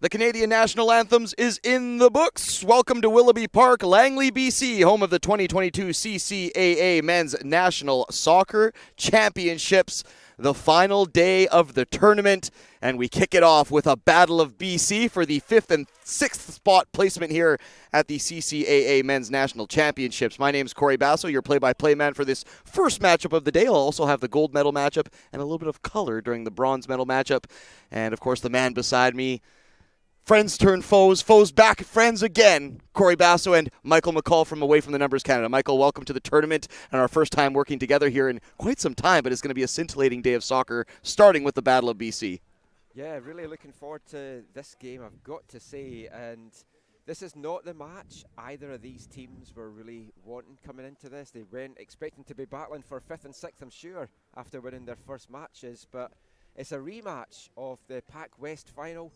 The Canadian National Anthems is in the books. Welcome to Willoughby Park, Langley, BC, home of the 2022 CCAA Men's National Soccer Championships. The final day of the tournament, and we kick it off with a Battle of BC for the 5th and 6th spot placement here at the CCAA Men's National Championships. My name is Corey Basso, your play-by-play man for this first matchup of the day. I'll also have the gold medal matchup and a little bit of color during the bronze medal matchup. And, of course, the man beside me, friends turn foes, foes back, friends again. Corey Basso and Michael McCall from Away from the Numbers Canada. Michael, welcome to the tournament and our first time working together here in quite some time, but it's going to be a scintillating day of soccer, starting with the Battle of BC. Yeah, really looking forward to this game, I've got to say. And this is not the match either of these teams were really wanting coming into this. They went expecting to be battling for 5th and 6th, I'm sure, after winning their first matches. But it's a rematch of the Pac West final.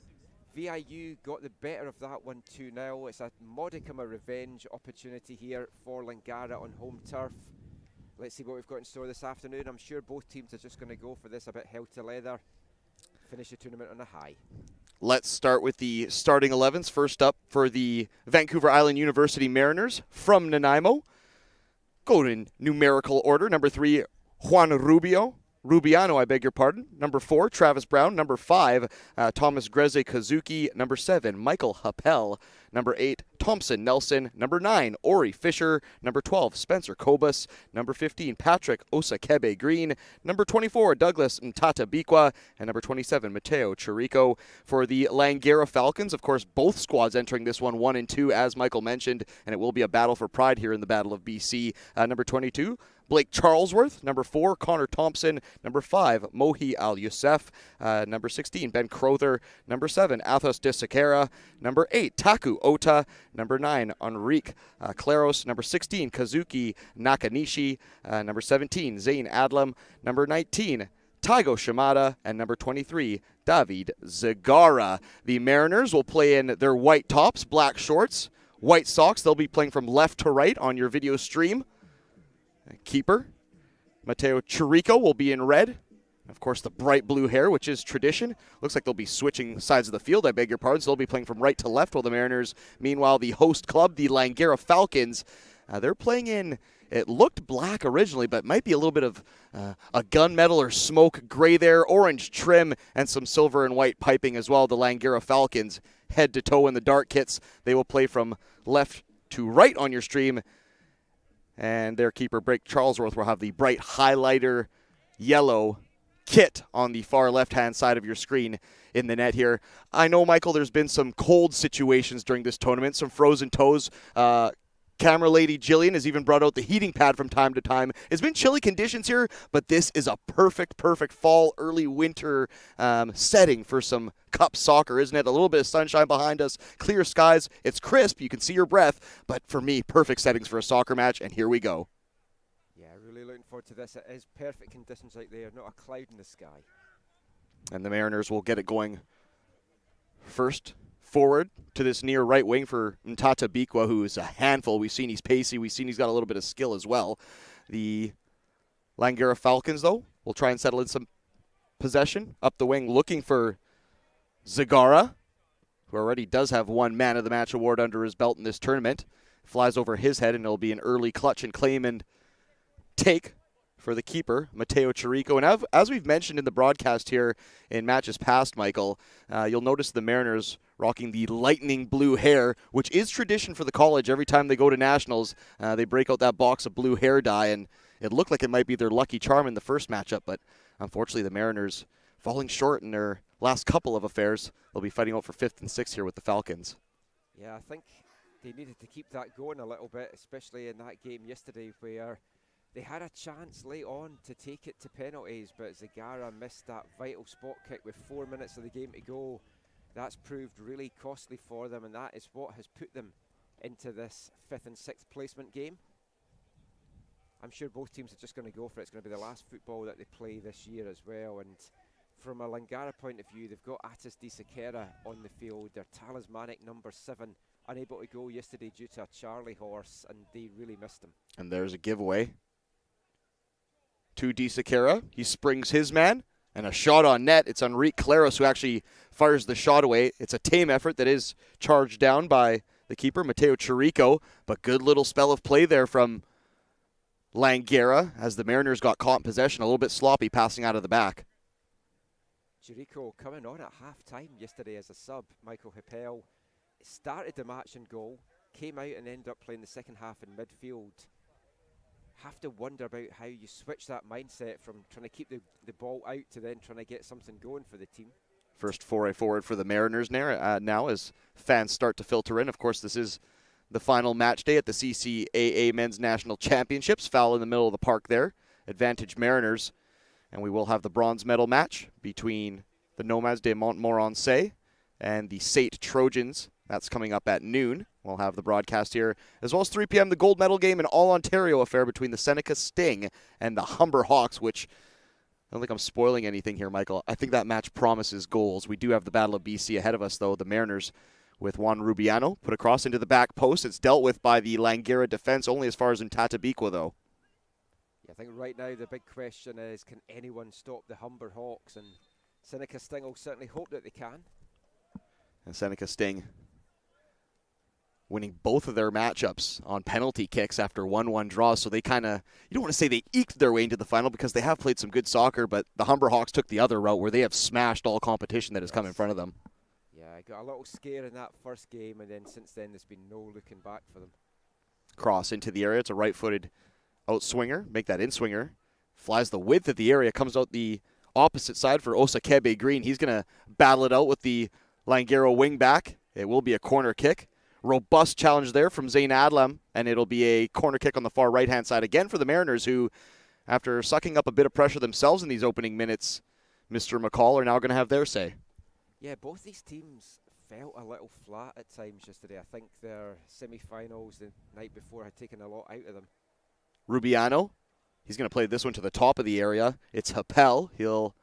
VIU got the better of that one 2-0. It's a modicum of revenge opportunity here for Langara on home turf. Let's see what we've got in store this afternoon. I'm sure both teams are just going to go for this a bit hell to leather. Finish the tournament on a high. Let's start with the starting 11s. First up for the Vancouver Island University Mariners from Nanaimo. Go in numerical order. Number 3, Juan Rubiano, I beg your pardon. Number 4, Travis Brown. Number 5, Thomas Greze Kazuki. Number 7, Michael Happel. Number 8, Thompson Nelson. Number 9, Ori Fisher. Number 12, Spencer Kobus. Number 15, Patrick Osakebe Green. Number 24, Douglas Ntata Bikwa. And number 27, Mateo Chirico. For the Langara Falcons, of course, both squads entering this one 1 and 2, as Michael mentioned, and it will be a battle for pride here in the Battle of BC. Number 22, Blake Charlesworth. Number 4, Connor Thompson. Number 5, Mohi Al-Youssef. Number 16, Ben Crowther. Number 7, Athos de Sequeira. Number 8, Taku Ota. Number 9, Enrique Claros. Number 16, Kazuki Nakanishi. Number 17, Zane Adlam. Number 19, Taigo Shimada. And number 23, David Zagara. The Mariners will play in their white tops, black shorts, white socks. They'll be playing from left to right on your video stream. Keeper Mateo Chirico will be in red. Of course, the bright blue hair, which is tradition. Looks like they'll be switching sides of the field, I beg your pardon. So they'll be playing from right to left, while the Mariners, meanwhile, the host club, the Langara Falcons, they're playing in, it looked black originally, but might be a little bit of a gunmetal or smoke gray there, orange trim, and some silver and white piping as well. The Langara Falcons, head to toe in the dark kits. They will play from left to right on your stream. And their keeper, Blake Charlesworth, will have the bright highlighter yellow kit on the far left-hand side of your screen in the net here. I know, Michael, there's been some cold situations during this tournament, some frozen toes. Camera lady Jillian has even brought out the heating pad from time to time. It's been chilly conditions here, but this is a perfect fall, early winter setting for some cup soccer, isn't it? A little bit of sunshine behind us, clear skies. It's crisp. You can see your breath. But for me, perfect settings for a soccer match, and here we go. Yeah, really looking forward to this. It is perfect conditions out there, not a cloud in the sky. And the Mariners will get it going first. Forward to this near right wing for Ntata Bikwa, who is a handful. We've seen he's pacey. We've seen he's got a little bit of skill as well. The Langara Falcons, though, will try and settle in some possession up the wing, looking for Zagara, who already does have one Man of the Match award under his belt in this tournament. Flies over his head, and it'll be an early clutch and claim and take for the keeper, Mateo Chirico. And as we've mentioned in the broadcast here in matches past, Michael, you'll notice the Mariners rocking the lightning blue hair, which is tradition for the college. Every time they go to nationals, they break out that box of blue hair dye, and it looked like it might be their lucky charm in the first matchup, but unfortunately the Mariners falling short in their last couple of affairs. They'll be fighting out for 5th and 6th here with the Falcons. Yeah, I think they needed to keep that going a little bit, especially in that game yesterday where they had a chance late on to take it to penalties, but Zagara missed that vital spot kick with 4 minutes of the game to go. That's proved really costly for them, and that is what has put them into this 5th and 6th placement game. I'm sure both teams are just going to go for it. It's going to be the last football that they play this year as well. And from a Langara point of view, they've got Atis de Sequeira on the field, their talismanic number 7, unable to go yesterday due to a Charlie horse, and they really missed him. And there's a giveaway to de Sequeira. He springs his man, And a shot on net. It's Enrique Claros who actually fires the shot away. It's a tame effort that is charged down by the keeper, Mateo Chirico. But good little spell of play there from Langara as the Mariners got caught in possession. A little bit sloppy passing out of the back. Chirico coming on at half-time yesterday as a sub. Michael Hippel started the match in goal, came out and ended up playing the second half in midfield. Have to wonder about how you switch that mindset from trying to keep the ball out to then trying to get something going for the team. First foray forward for the Mariners now as fans start to filter in. Of course, this is the final match day at the CCAA Men's National Championships. Foul in the middle of the park there. Advantage Mariners. And we will have the bronze medal match between the Nomads de Montmorency and the Sate Trojans. That's coming up at noon. We'll have the broadcast here, as well as 3 p.m. the gold medal game, an all-Ontario affair between the Seneca Sting and the Humber Hawks, which I don't think I'm spoiling anything here, Michael. I think that match promises goals. We do have the Battle of BC ahead of us, though. The Mariners with Juan Rubiano put across into the back post. It's dealt with by the Langara defense, only as far as Ntatabiqua, though. Yeah, I think right now the big question is, can anyone stop the Humber Hawks? And Seneca Sting will certainly hope that they can. And Seneca Sting winning both of their matchups on penalty kicks after 1-1 draws. So they kind of, you don't want to say they eked their way into the final because they have played some good soccer, but the Humber Hawks took the other route where they have smashed all competition that has come in front of them. Yeah, I got a little scare in that first game, and then since then there's been no looking back for them. Cross into the area. It's a right-footed outswinger. Make that in-swinger. Flies the width of the area. Comes out the opposite side for Osakebe Green. He's going to battle it out with the Langara wing back. It will be a corner kick. Robust challenge there from Zayn Adlam, and it'll be a corner kick on the far right-hand side again for the Mariners, who, after sucking up a bit of pressure themselves in these opening minutes, Mr. McCall, are now going to have their say. Yeah, both these teams felt a little flat at times yesterday. I think their semi-finals the night before had taken a lot out of them. Rubiano, he's going to play this one to the top of the area. It's Happel. He'll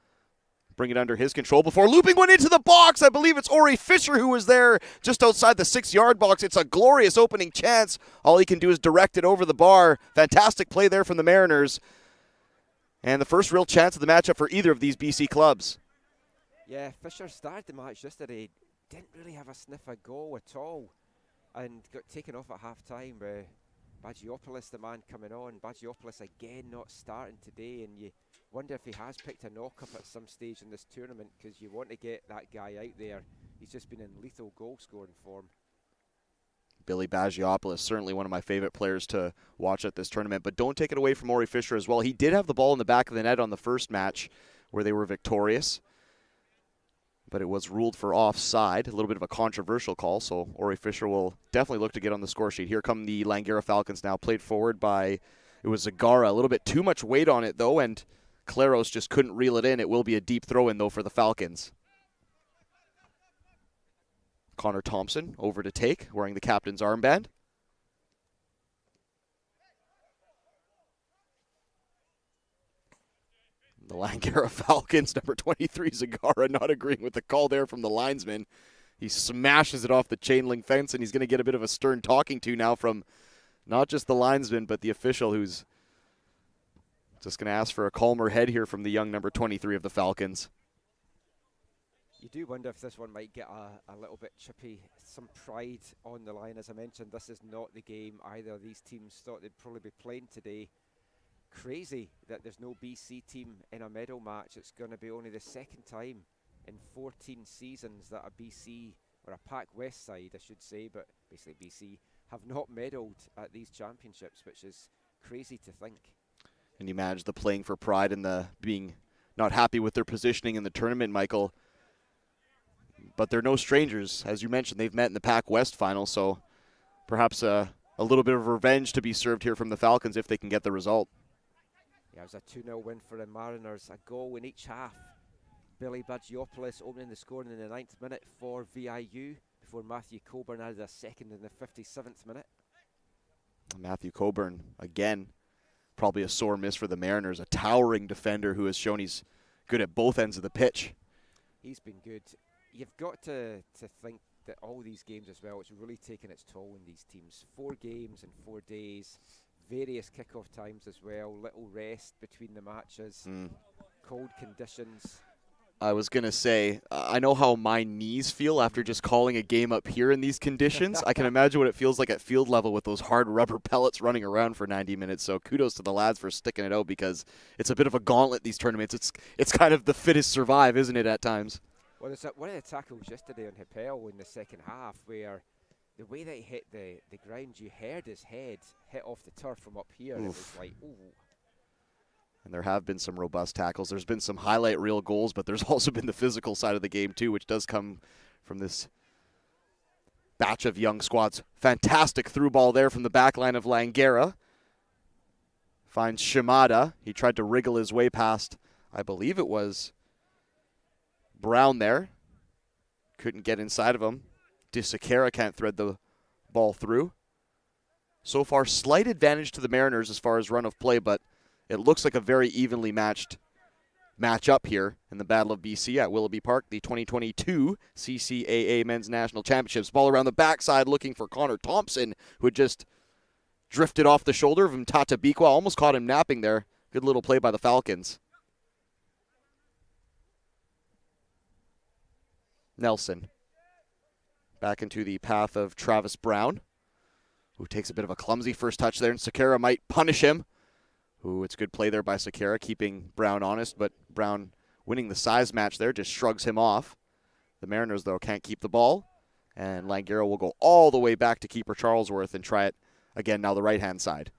bring it under his control before looping one into the box. I believe it's Ori Fisher who was there just outside the 6-yard box. It's a glorious opening chance. All he can do is direct it over the bar. Fantastic play there from the Mariners. And the first real chance of the matchup for either of these BC clubs. Yeah, Fisher started the match yesterday. Didn't really have a sniff of goal at all. And got taken off at half-time. Bagiopoulos, the man coming on. Bagiopoulos again not starting today. And you wonder if he has picked a knock-up at some stage in this tournament, because you want to get that guy out there. He's just been in lethal goal-scoring form. Billy Bagiopoulos, certainly one of my favorite players to watch at this tournament. But don't take it away from Ori Fisher as well. He did have the ball in the back of the net on the first match where they were victorious, but it was ruled for offside. A little bit of a controversial call, so Ori Fisher will definitely look to get on the score sheet. Here come the Langara Falcons now, played forward by, it was Zagara. A little bit too much weight on it, though, and Claros just couldn't reel it in. It will be a deep throw-in, though, for the Falcons. Connor Thompson over to take, wearing the captain's armband. The Langara Falcons, number 23, Zagara, not agreeing with the call there from the linesman. He smashes it off the chain link fence, and he's going to get a bit of a stern talking to now from not just the linesman, but the official, who's just going to ask for a calmer head here from the young number 23 of the Falcons. You do wonder if this one might get a little bit chippy. Some pride on the line. As I mentioned, this is not the game either of these teams thought they'd probably be playing today. Crazy that there's no BC team in a medal match. It's going to be only the second time in 14 seasons that a BC, or a Pac West side I should say, but basically BC, have not medalled at these championships, which is crazy to think. And you manage the playing for pride and the being not happy with their positioning in the tournament, Michael. But they're no strangers. As you mentioned, they've met in the Pac West final, so perhaps a little bit of revenge to be served here from the Falcons if they can get the result. Yeah, it was a 2-0 win for the Mariners, a goal in each half. Billy Bagiopoulos opening the scoring in the 9th minute for VIU before Matthew Coburn added a second in the 57th minute. Matthew Coburn, again, probably a sore miss for the Mariners, a towering defender who has shown he's good at both ends of the pitch. He's been good. You've got to think that all these games as well, it's really taken its toll in these teams. 4 games in 4 days, various kickoff times as well, little rest between the matches. cold conditions. I was going to say, I know how my knees feel after just calling a game up here in these conditions. I can imagine what it feels like at field level with those hard rubber pellets running around for 90 minutes. So kudos to the lads for sticking it out, because it's a bit of a gauntlet, these tournaments. It's kind of the fittest survive, isn't it, at times? Well, there's one of the tackles yesterday on Hipel in the second half where the way that he hit the ground, you heard his head hit off the turf from up here. And it was like, ooh. And there have been some robust tackles. There's been some highlight reel goals, but there's also been the physical side of the game too, which does come from this batch of young squads. Fantastic through ball there from the back line of Langara. Finds Shimada. He tried to wriggle his way past, I believe it was Brown there. Couldn't get inside of him. DeSiqueira can't thread the ball through. So far, slight advantage to the Mariners as far as run of play, but it looks like a very evenly matched matchup here in the Battle of BC at Willoughby Park, the 2022 CCAA Men's National Championships. Ball around the backside looking for Connor Thompson, who had just drifted off the shoulder of Mtata Bikwa. Almost caught him napping there. Good little play by the Falcons. Nelson back into the path of Travis Brown, who takes a bit of a clumsy first touch there, and Sakara might punish him. Ooh, it's good play there by Sakara, keeping Brown honest, but Brown winning the size match there just shrugs him off. The Mariners, though, can't keep the ball, and Langara will go all the way back to keeper Charlesworth and try it again, now the right-hand side.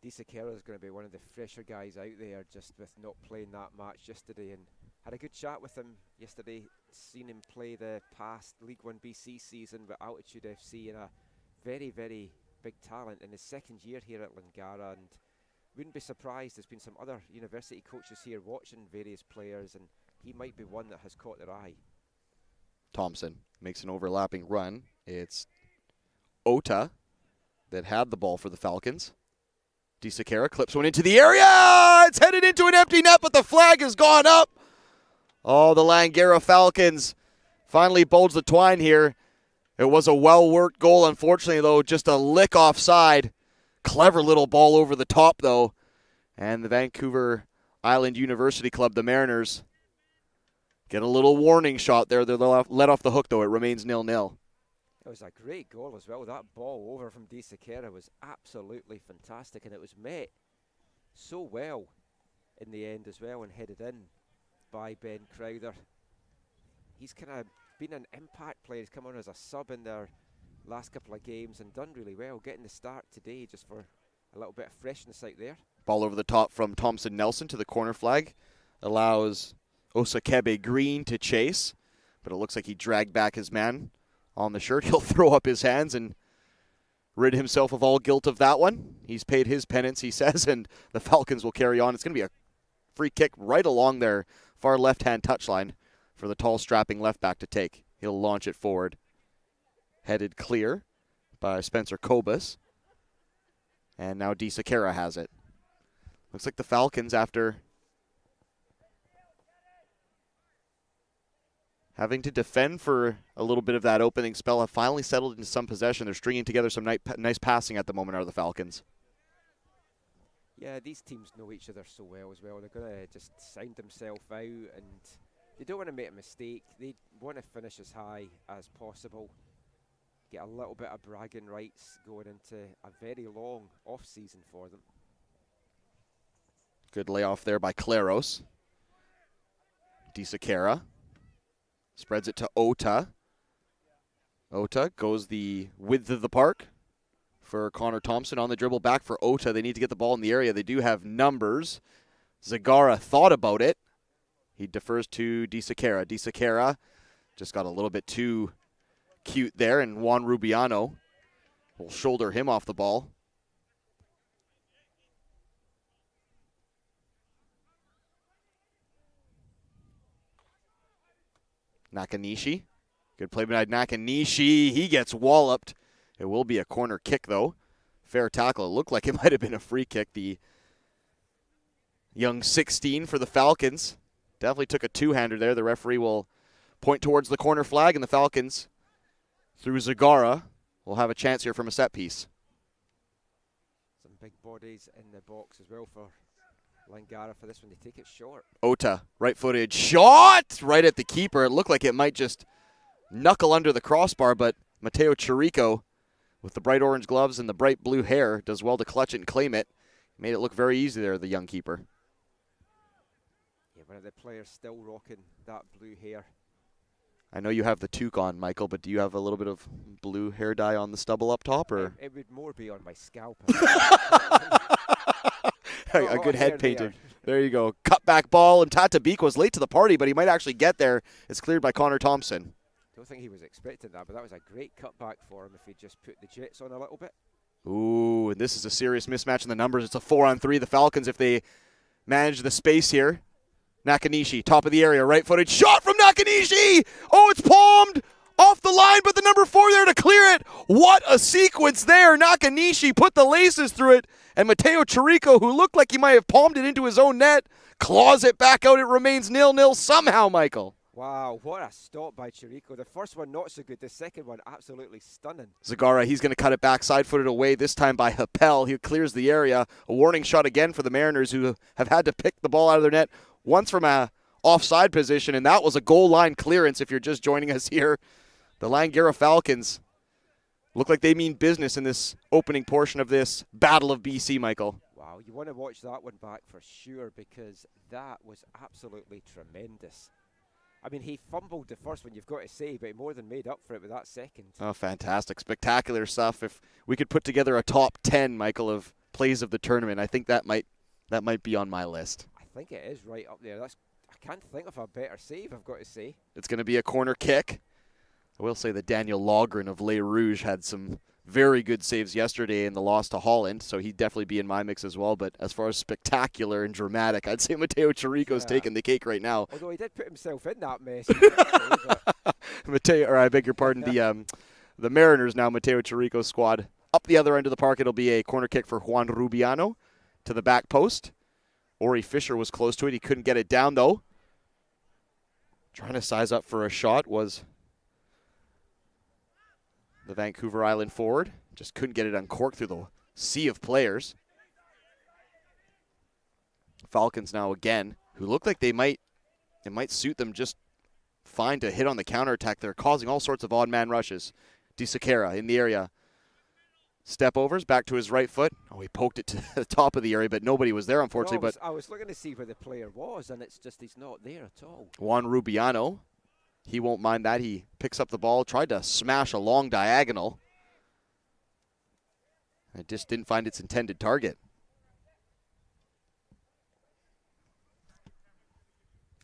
DeSiqueira is going to be one of the fresher guys out there, just with not playing that match yesterday, and had a good chat with him yesterday. Seen him play the past League One BC season with Altitude FC, and a very, very big talent in his second year here at Langara, and wouldn't be surprised. There's been some other university coaches here watching various players, and he might be one that has caught their eye. Thompson makes an overlapping run. It's Ota that had the ball for the Falcons. DeSiqueira clips one into the area. It's headed into an empty net, but the flag has gone up. Oh, the Langara Falcons finally bulged the twine here. It was a well-worked goal. Unfortunately, though, just a lick offside. Clever little ball over the top, though. And the Vancouver Island University Club, the Mariners, get a little warning shot there. They're let off the hook, though. It remains 0-0. It was a great goal as well. That ball over from DeSiqueira was absolutely fantastic, and it was met so well in the end as well and headed in by Ben Crowther. He's kind of been an impact player. He's come on as a sub in their last couple of games and done really well, getting the start today just for a little bit of freshness out there. Ball over the top from Thompson Nelson to the corner flag. Allows Osakebe Green to chase, but it looks like he dragged back his man on the shirt. He'll throw up his hands and rid himself of all guilt of that one. He's paid his penance, he says, and the Falcons will carry on. It's going to be a free kick right along their far left-hand touchline for the tall, strapping left back to take. He'll launch it forward. Headed clear by Spencer Kobus. And now DeSiqueira has it. Looks like the Falcons, after having to defend for a little bit of that opening spell, have finally settled into some possession. They're stringing together some nice passing at the moment, are the Falcons. Yeah, these teams know each other so well as well. They're going to just sound themselves out, and they don't want to make a mistake. They want to finish as high as possible. Get a little bit of bragging rights going into a very long off-season for them. Good layoff there by Claros. DeSiqueira spreads it to Ota. Ota goes the width of the park for Connor Thompson on the dribble back for Ota. They need to get the ball in the area. They do have numbers. Zagara thought about it. He defers to DeSiqueira. DeSiqueira just got a little bit too cute there, and Juan Rubiano will shoulder him off the ball. Nakanishi. Good play by Nakanishi. He gets walloped. It will be a corner kick, though. Fair tackle. It looked like it might have been a free kick. The young 16 for the Falcons definitely took a two-hander there. The referee will point towards the corner flag, and the Falcons, through Zagara, will have a chance here from a set piece. Some big bodies in the box as well for Langara for this one, they take it short. Ota, right-footed shot right at the keeper. It looked like it might just knuckle under the crossbar, but Mateo Chirico, with the bright orange gloves and the bright blue hair, does well to clutch it and claim it. Made it look very easy there, the young keeper. Yeah, one of the players still rocking that blue hair. I know you have the toque on, Michael, but do you have a little bit of blue hair dye on the stubble up top, or It would more be on my scalp. a good head painted. There you go. Cutback ball, and Tata Beek was late to the party, but he might actually get there. It's cleared by Connor Thompson. Don't think he was expecting that, but that was a great cutback for him if he just put the Jets on a little bit. Ooh, and this is a serious mismatch in the numbers. It's a 4-on-3. The Falcons, if they manage the space here. Nakanishi, top of the area, right-footed shot from Nakanishi! Oh, it's palmed off the line, but the number 4 there to clear it. What a sequence there. Nakanishi put the laces through it, and Mateo Chirico, who looked like he might have palmed it into his own net, claws it back out. It remains 0-0 somehow, Michael. Wow, what a stop by Chirico. The first one not so good. The second one absolutely stunning. Zagara, he's going to cut it back, side-footed away, this time by Happel. He clears the area. A warning shot again for the Mariners, who have had to pick the ball out of their net once from a offside position, and that was a goal line clearance if you're just joining us here. The Langara Falcons look like they mean business in this opening portion of this Battle of BC, Michael. Wow, you want to watch that one back for sure, because that was absolutely tremendous. I mean, he fumbled the first one, you've got to say, but he more than made up for it with that second. Oh, fantastic. Spectacular stuff. If we could put together a top 10, Michael, of plays of the tournament, I think that might be on my list. I think it is right up there. I can't think of a better save, I've got to say. It's going to be a corner kick. I will say that Daniel Logren of Les Rouges had some very good saves yesterday in the loss to Holland, so he'd definitely be in my mix as well. But as far as spectacular and dramatic, I'd say Mateo Chirico's taking the cake right now. Although he did put himself in that mess. I beg your pardon, the Mariners now, Mateo Chirico's squad. Up the other end of the park, it'll be a corner kick for Juan Rubiano to the back post. Ori Fisher was close to it. He couldn't get it down, though. Trying to size up for a shot was the Vancouver Island forward. Just couldn't get it uncorked through the sea of players. Falcons now again, who look like it might suit them just fine to hit on the counterattack. They're causing all sorts of odd man rushes. DeSacara in the area. Step overs, back to his right foot. Oh, he poked it to the top of the area, but nobody was there, unfortunately. Well, I was looking to see where the player was, and it's just he's not there at all. Juan Rubiano, he won't mind that. He picks up the ball, tried to smash a long diagonal. It just didn't find its intended target.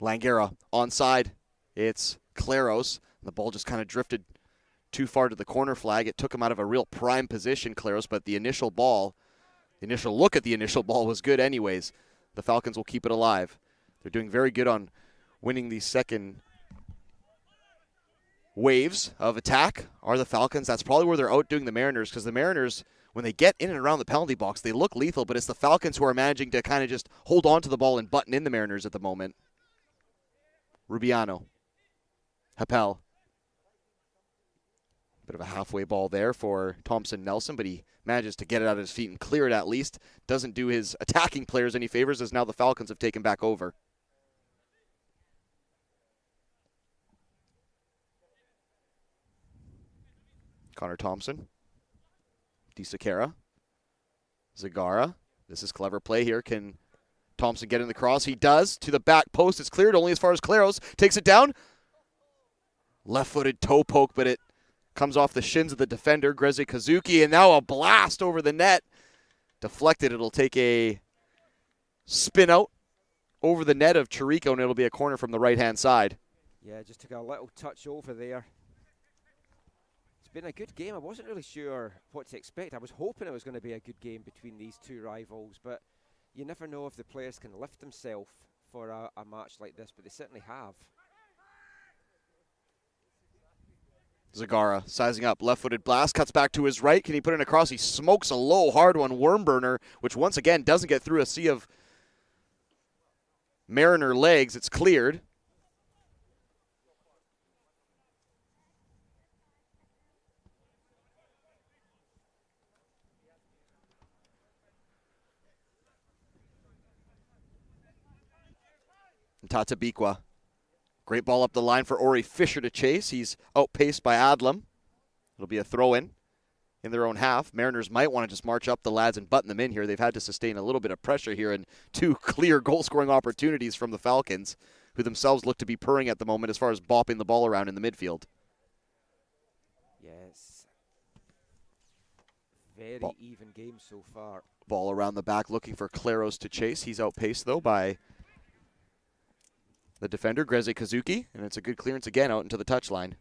Langara onside. It's Claros. The ball just kind of drifted too far to the corner flag. It took him out of a real prime position, Claros, but the initial look at the initial ball was good anyways. The Falcons will keep it alive. They're doing very good on winning these second waves of attack are the Falcons. That's probably where they're outdoing the Mariners, because the Mariners, when they get in and around the penalty box, they look lethal, but it's the Falcons who are managing to kind of just hold on to the ball and button in the Mariners at the moment. Rubiano. Happel. Bit of a halfway ball there for Thompson Nelson, but he manages to get it out of his feet and clear it at least. Doesn't do his attacking players any favors, as now the Falcons have taken back over. Connor Thompson. DeSacara. Zagara. This is clever play here. Can Thompson get in the cross? He does. To the back post. It's cleared only as far as Claros. Takes it down. Left-footed toe poke, but it comes off the shins of the defender, Greze Kazuki, and now a blast over the net. Deflected. It'll take a spin out over the net of Chirico, and it'll be a corner from the right-hand side. Yeah, just took a little touch over there. It's been a good game. I wasn't really sure what to expect. I was hoping it was going to be a good game between these two rivals, but you never know if the players can lift themselves for a match like this, but they certainly have. Zagara sizing up, left-footed blast, cuts back to his right. Can he put it across? He smokes a low, hard one, worm burner, which once again doesn't get through a sea of Mariner legs. It's cleared. Tatabikwa. Great ball up the line for Ori Fisher to chase. He's outpaced by Adlam. It'll be a throw-in in their own half. Mariners might want to just march up the lads and button them in here. They've had to sustain a little bit of pressure here and 2 clear goal-scoring opportunities from the Falcons, who themselves look to be purring at the moment as far as bopping the ball around in the midfield. Yes. Very even game so far. Ball around the back looking for Claros to chase. He's outpaced, though, by the defender, Greze Kazuki, and it's a good clearance again out into the touchline.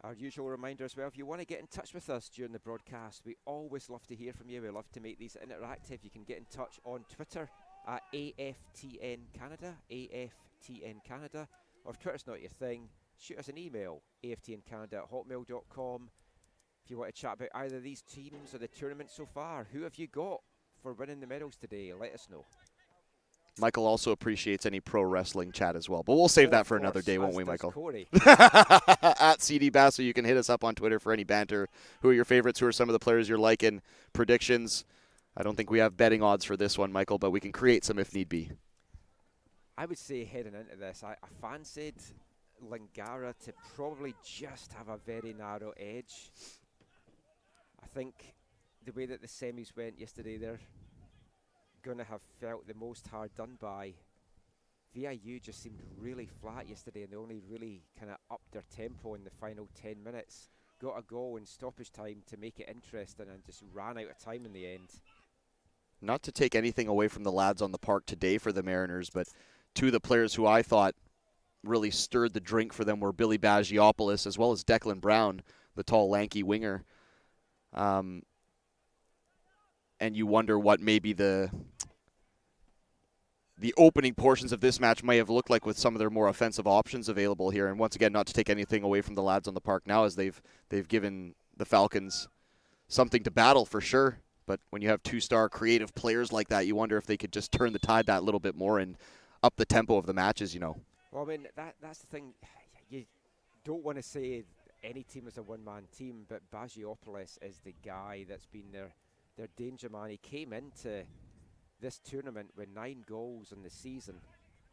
Our usual reminder as well, if you want to get in touch with us during the broadcast, we always love to hear from you. We love to make these interactive. You can get in touch on Twitter at AFTN Canada, AFTN Canada, or if Twitter's not your thing, shoot us an email, aftncanada@hotmail.com. If you want to chat about either these teams or the tournament so far, who have you got for winning the medals today? Let us know. Michael also appreciates any pro wrestling chat as well, but we'll save that for another day, won't we, Michael? Corey. At CD Basso, you can hit us up on Twitter for any banter. Who are your favorites? Who are some of the players you're liking? Predictions. I don't think we have betting odds for this one, Michael, but we can create some if need be. I would say heading into this, I fancied Langara to probably just have a very narrow edge. I think the way that the semis went yesterday, they're going to have felt the most hard done by. VIU just seemed really flat yesterday, and they only really kind of upped their tempo in the final 10 minutes. Got a goal in stoppage time to make it interesting and just ran out of time in the end. Not to take anything away from the lads on the park today for the Mariners, but 2 of the players who I thought really stirred the drink for them were Billy Bagiopoulos as well as Declan Brown, the tall, lanky winger. And you wonder what maybe the opening portions of this match may have looked like with some of their more offensive options available here. And once again, not to take anything away from the lads on the park now, as they've given the Falcons something to battle for sure. But when you have 2-star creative players like that, you wonder if they could just turn the tide that little bit more and up the tempo of the matches, you know. Well, I mean, that's the thing. You don't want to say any team is a one-man team, but Bagiopoulos is the guy that's been their danger man. He came into this tournament with 9 goals in the season.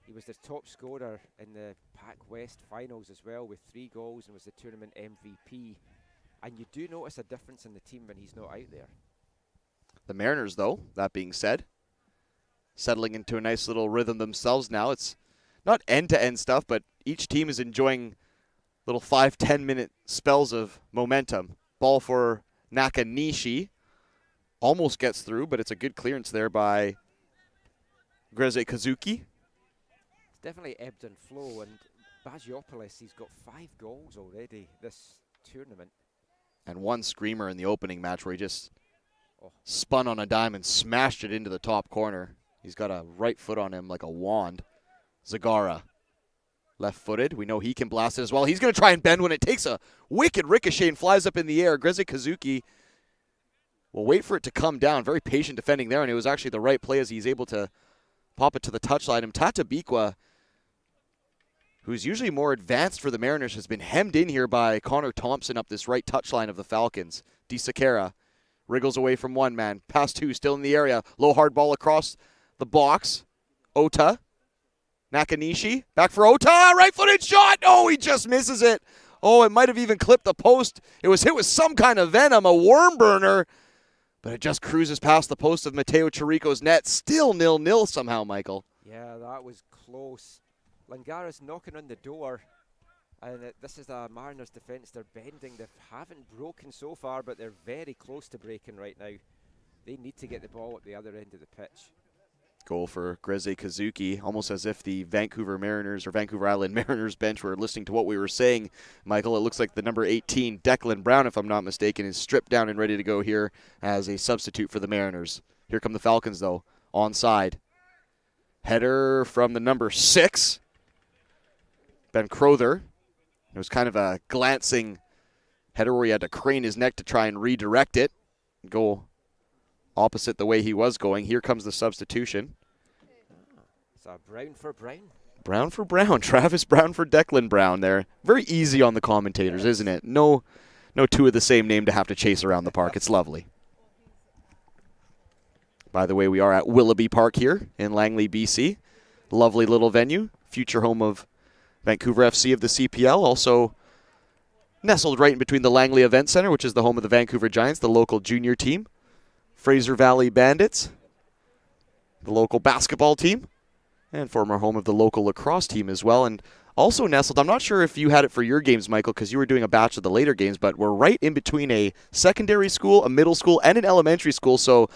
He was the top scorer in the Pac West finals as well with 3 goals and was the tournament MVP. And you do notice a difference in the team when he's not out there. The Mariners, though, that being said, settling into a nice little rhythm themselves now. It's not end-to-end stuff, but each team is enjoying little 5-10 minute spells of momentum. Ball for Nakanishi. Almost gets through, but it's a good clearance there by Greze Kazuki. It's definitely ebbed and flow, and Bagiopoulos, he's got 5 goals already this tournament. And 1 screamer in the opening match where he just spun on a dime and smashed it into the top corner. He's got a right foot on him like a wand. Zagara, left-footed. We know he can blast it as well. He's going to try and bend when it takes a wicked ricochet and flies up in the air. Greze Kazuki will wait for it to come down. Very patient defending there, and it was actually the right play as he's able to pop it to the touchline. And Tatabikwa, who's usually more advanced for the Mariners, has been hemmed in here by Connor Thompson up this right touchline of the Falcons. DeSakera wriggles away from 1 man. Pass 2, still in the area. Low hard ball across the box. Ota. Nakanishi. Back for Ota. Right-footed shot. Oh, he just misses it. Oh, it might have even clipped the post. It was hit with some kind of venom, a worm burner. But it just cruises past the post of Mateo Chirico's net. Still 0-0 somehow, Michael. Yeah, that was close. Langara's knocking on the door. And this is a Mariners defence. They're bending. They haven't broken so far, but they're very close to breaking right now. They need to get the ball at the other end of the pitch. Goal for Greze Kazuki, almost as if the Vancouver Mariners or Vancouver Island Mariners bench were listening to what we were saying. Michael, it looks like the number 18, Declan Brown, if I'm not mistaken, is stripped down and ready to go here as a substitute for the Mariners. Here come the Falcons, though, onside. Header from the number 6, Ben Crowther. It was kind of a glancing header where he had to crane his neck to try and redirect it. Go opposite the way he was going. Here comes the substitution. So Brown for Brown. Brown for Brown. Travis Brown for Declan Brown there. Very easy on the commentators, isn't it? No 2 of the same name to have to chase around the park. It's lovely. By the way, we are at Willoughby Park here in Langley, BC. Lovely little venue, future home of Vancouver FC of the CPL. Also nestled right in between the Langley Event Center, which is the home of the Vancouver Giants, the local junior team. Fraser Valley Bandits, the local basketball team, and former home of the local lacrosse team as well. And also nestled, I'm not sure if you had it for your games, Michael, because you were doing a batch of the later games, but we're right in between a secondary school, a middle school, and an elementary school. So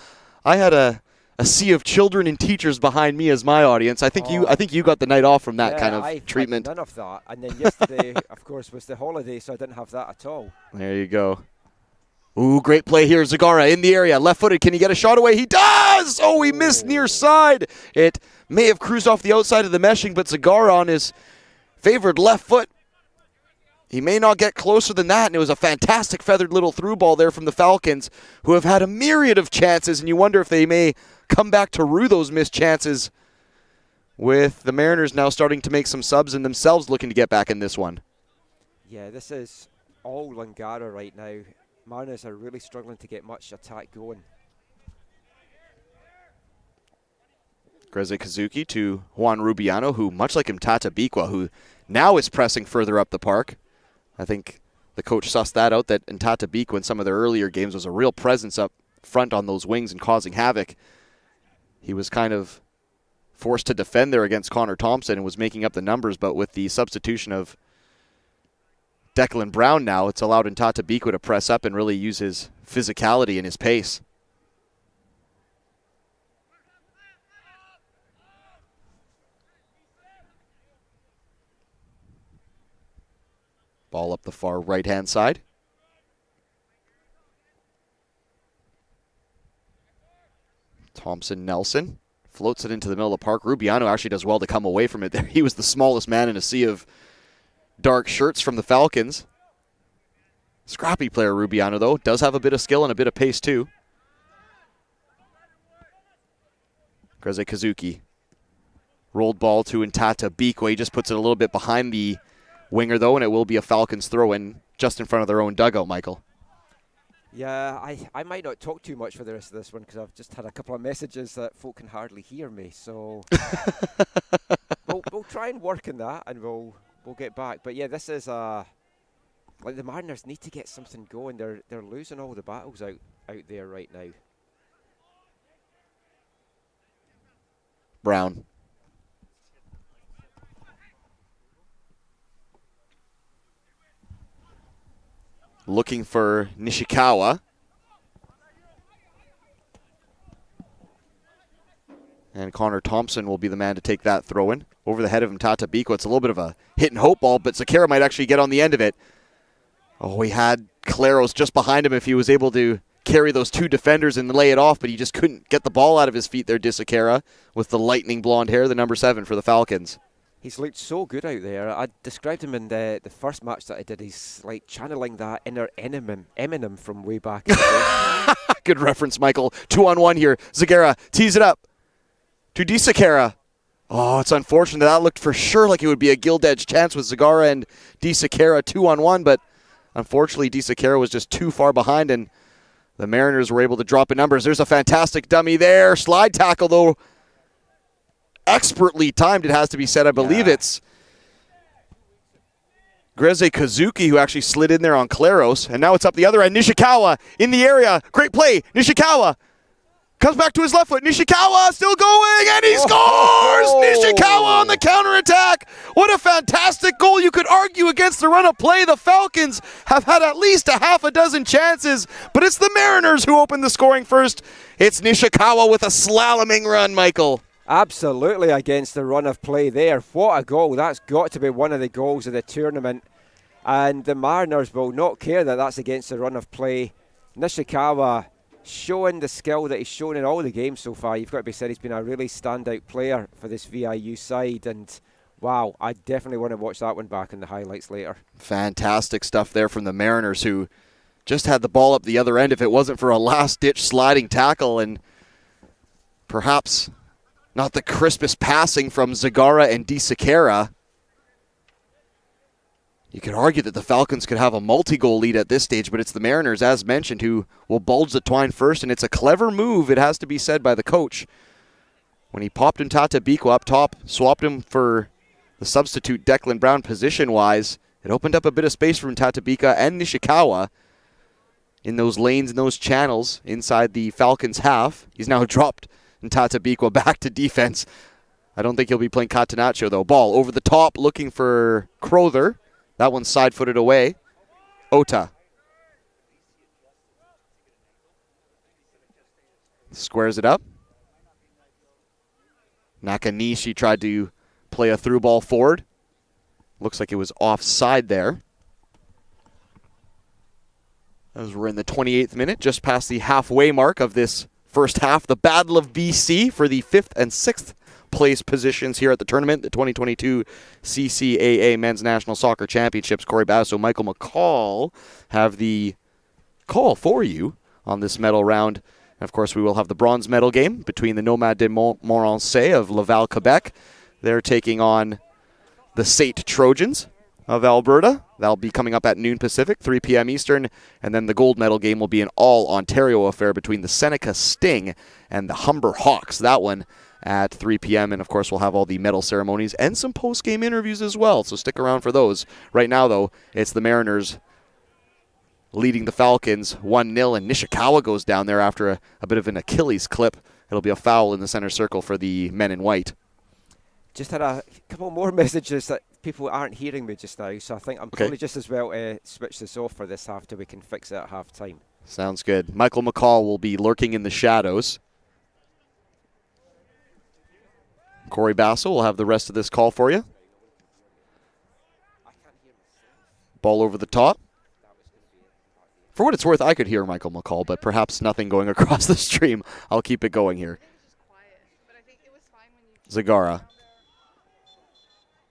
I had a sea of children and teachers behind me as my audience. I think you got the night off from that kind of treatment. None of that. And then yesterday, of course, was the holiday, so I didn't have that at all. There you go. Ooh, great play here. Zagara in the area, left-footed. Can he get a shot away? He does! Oh, he missed near side. It may have cruised off the outside of the meshing, but Zagara on his favored left foot. He may not get closer than that, and it was a fantastic feathered little through ball there from the Falcons, who have had a myriad of chances, and you wonder if they may come back to rue those missed chances, with the Mariners now starting to make some subs and themselves looking to get back in this one. Yeah, this is all Langara right now. Mariners are really struggling to get much attack going. Greze Kazuki to Juan Rubiano, who, much like Mtata Bikwa, who now is pressing further up the park. I think the coach sussed that out, that Mtata Bikwa in some of their earlier games was a real presence up front on those wings and causing havoc. He was kind of forced to defend there against Connor Thompson and was making up the numbers, but with the substitution of Declan Brown now, it's allowed Mtata Bikwa to press up and really use his physicality and his pace. Ball up the far right-hand side. Thompson-Nelson floats it into the middle of the park. Rubiano actually does well to come away from it there. He was the smallest man in a sea of dark shirts from the Falcons. Scrappy player Rubiano, though. Does have a bit of skill and a bit of pace, too. Greze Kazuki. Rolled ball to Mtata Bikwa. He just puts it a little bit behind the winger, though, and it will be a Falcons throw-in just in front of their own dugout, Michael. Yeah, I might not talk too much for the rest of this one because I've just had a couple of messages that folk can hardly hear me. So we'll try and work on that, and we'll get back. But yeah, this is like the Mariners need to get something going. They're losing all the battles out there right now. Brown. Looking for Nishikawa. And Connor Thompson will be the man to take that throw-in. Over the head of Mtata Bikwa. It's a little bit of a hit and hope ball, but Zakara might actually get on the end of it. Oh, he had Claros just behind him if he was able to carry those two defenders and lay it off, but he just couldn't get the ball out of his feet there, Disakara, with the lightning blonde hair, the number 7 for the Falcons. He's looked so good out there. I described him in the first match that I did. He's like channeling that inner Eminem from way back in the day. Good reference, Michael. 2-on-1 here. Zagara tees it up to Disakara. Oh, it's unfortunate. That looked for sure like it would be a gilt-edged chance with Zagara and Disakara 2-on-1, but unfortunately Disakara was just too far behind, and the Mariners were able to drop in numbers. There's a fantastic dummy there. Slide tackle, though. Expertly timed, it has to be said. I believe it's Greze Kazuki who actually slid in there on Claros, and now it's up the other end. Nishikawa in the area. Great play. Nishikawa comes back to his left foot. Nishikawa still going, and he scores! Nishikawa on the counterattack. What a fantastic goal. You could argue against the run of play. The Falcons have had at least a half a dozen chances, but it's the Mariners who opened the scoring first. It's Nishikawa with a slaloming run, Michael. Absolutely against the run of play there. What a goal. That's got to be one of the goals of the tournament. And the Mariners will not care that that's against the run of play. Nishikawa showing the skill that he's shown in all the games so far. You've got to be said he's been a really standout player for this VIU side. And wow, I definitely want to watch that one back in the highlights later. Fantastic stuff there from the Mariners, who just had the ball up the other end if it wasn't for a last-ditch sliding tackle and perhaps not the crispest passing from Zagara and Disakara. You could argue that the Falcons could have a multi-goal lead at this stage, but it's the Mariners, as mentioned, who will bulge the twine first, and it's a clever move, it has to be said, by the coach. When he popped Ntata Biko up top, swapped him for the substitute Declan Brown position-wise, it opened up a bit of space for Ntata Biko and Nishikawa in those lanes and those channels inside the Falcons' half. He's now dropped Ntata Biko back to defense. I don't think he'll be playing Catenaccio, though. Ball over the top, looking for Crowther. That one's side-footed away. Ota. Squares it up. Nakanishi tried to play a through ball forward. Looks like it was offside there. As we're in the 28th minute, just past the halfway mark of this first half. The Battle of BC for the 5th and 6th place positions here at the tournament, the 2022 CCAA Men's National Soccer Championships. Corey Basso, Michael McCall have the call for you on this medal round. And of course, we will have the bronze medal game between the Nomades de Montmorency of Laval, Quebec. They're taking on the Sate Trojans of Alberta. That'll be coming up at noon Pacific, 3 p.m. Eastern. And then the gold medal game will be an all-Ontario affair between the Seneca Sting and the Humber Hawks. That one at 3 p.m. And, of course, we'll have all the medal ceremonies and some post-game interviews as well. So stick around for those. Right now, though, it's the Mariners leading the Falcons 1-0. And Nishikawa goes down there after a bit of an Achilles clip. It'll be a foul in the center circle for the men in white. Just had a couple more messages that people aren't hearing me just now. So I think I'm probably just as well switch this off for this half till we can fix it at half-time. Sounds good. Michael McCall will be lurking in the shadows. Corey Basso will have the rest of this call for you. Ball over the top. For what it's worth, I could hear Michael McCall, but perhaps nothing going across the stream. I'll keep it going here. Zagara.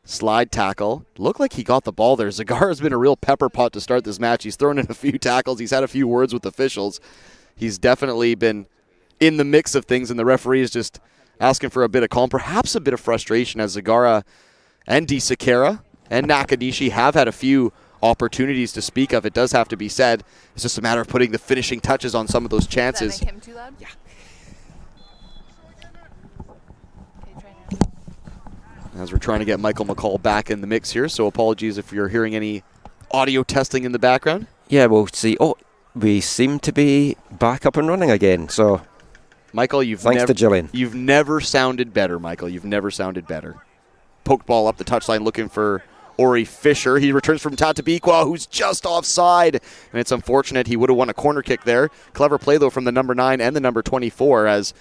Slide tackle. Looked like he got the ball there. Zagara's been a real pepper pot to start this match. He's thrown in a few tackles. He's had a few words with officials. He's definitely been in the mix of things, and the referee is just asking for a bit of calm, perhaps a bit of frustration, as Zagara and DeSiqueira and Nakanishi have had a few opportunities to speak of. It does have to be said. It's just a matter of putting the finishing touches on some of those chances. Does that make him too loud? Yeah. As we're trying to get Michael McCall back in the mix here, so apologies if you're hearing any audio testing in the background. Yeah, we'll see. Oh, we seem to be back up and running again, so Michael, thanks to Gillian. You've never sounded better, Michael. You've never sounded better. Poked ball up the touchline looking for Ori Fisher. He returns from Tatabiqua, who's just offside. And it's unfortunate. He would have won a corner kick there. Clever play, though, from the number 9 and the number 24, as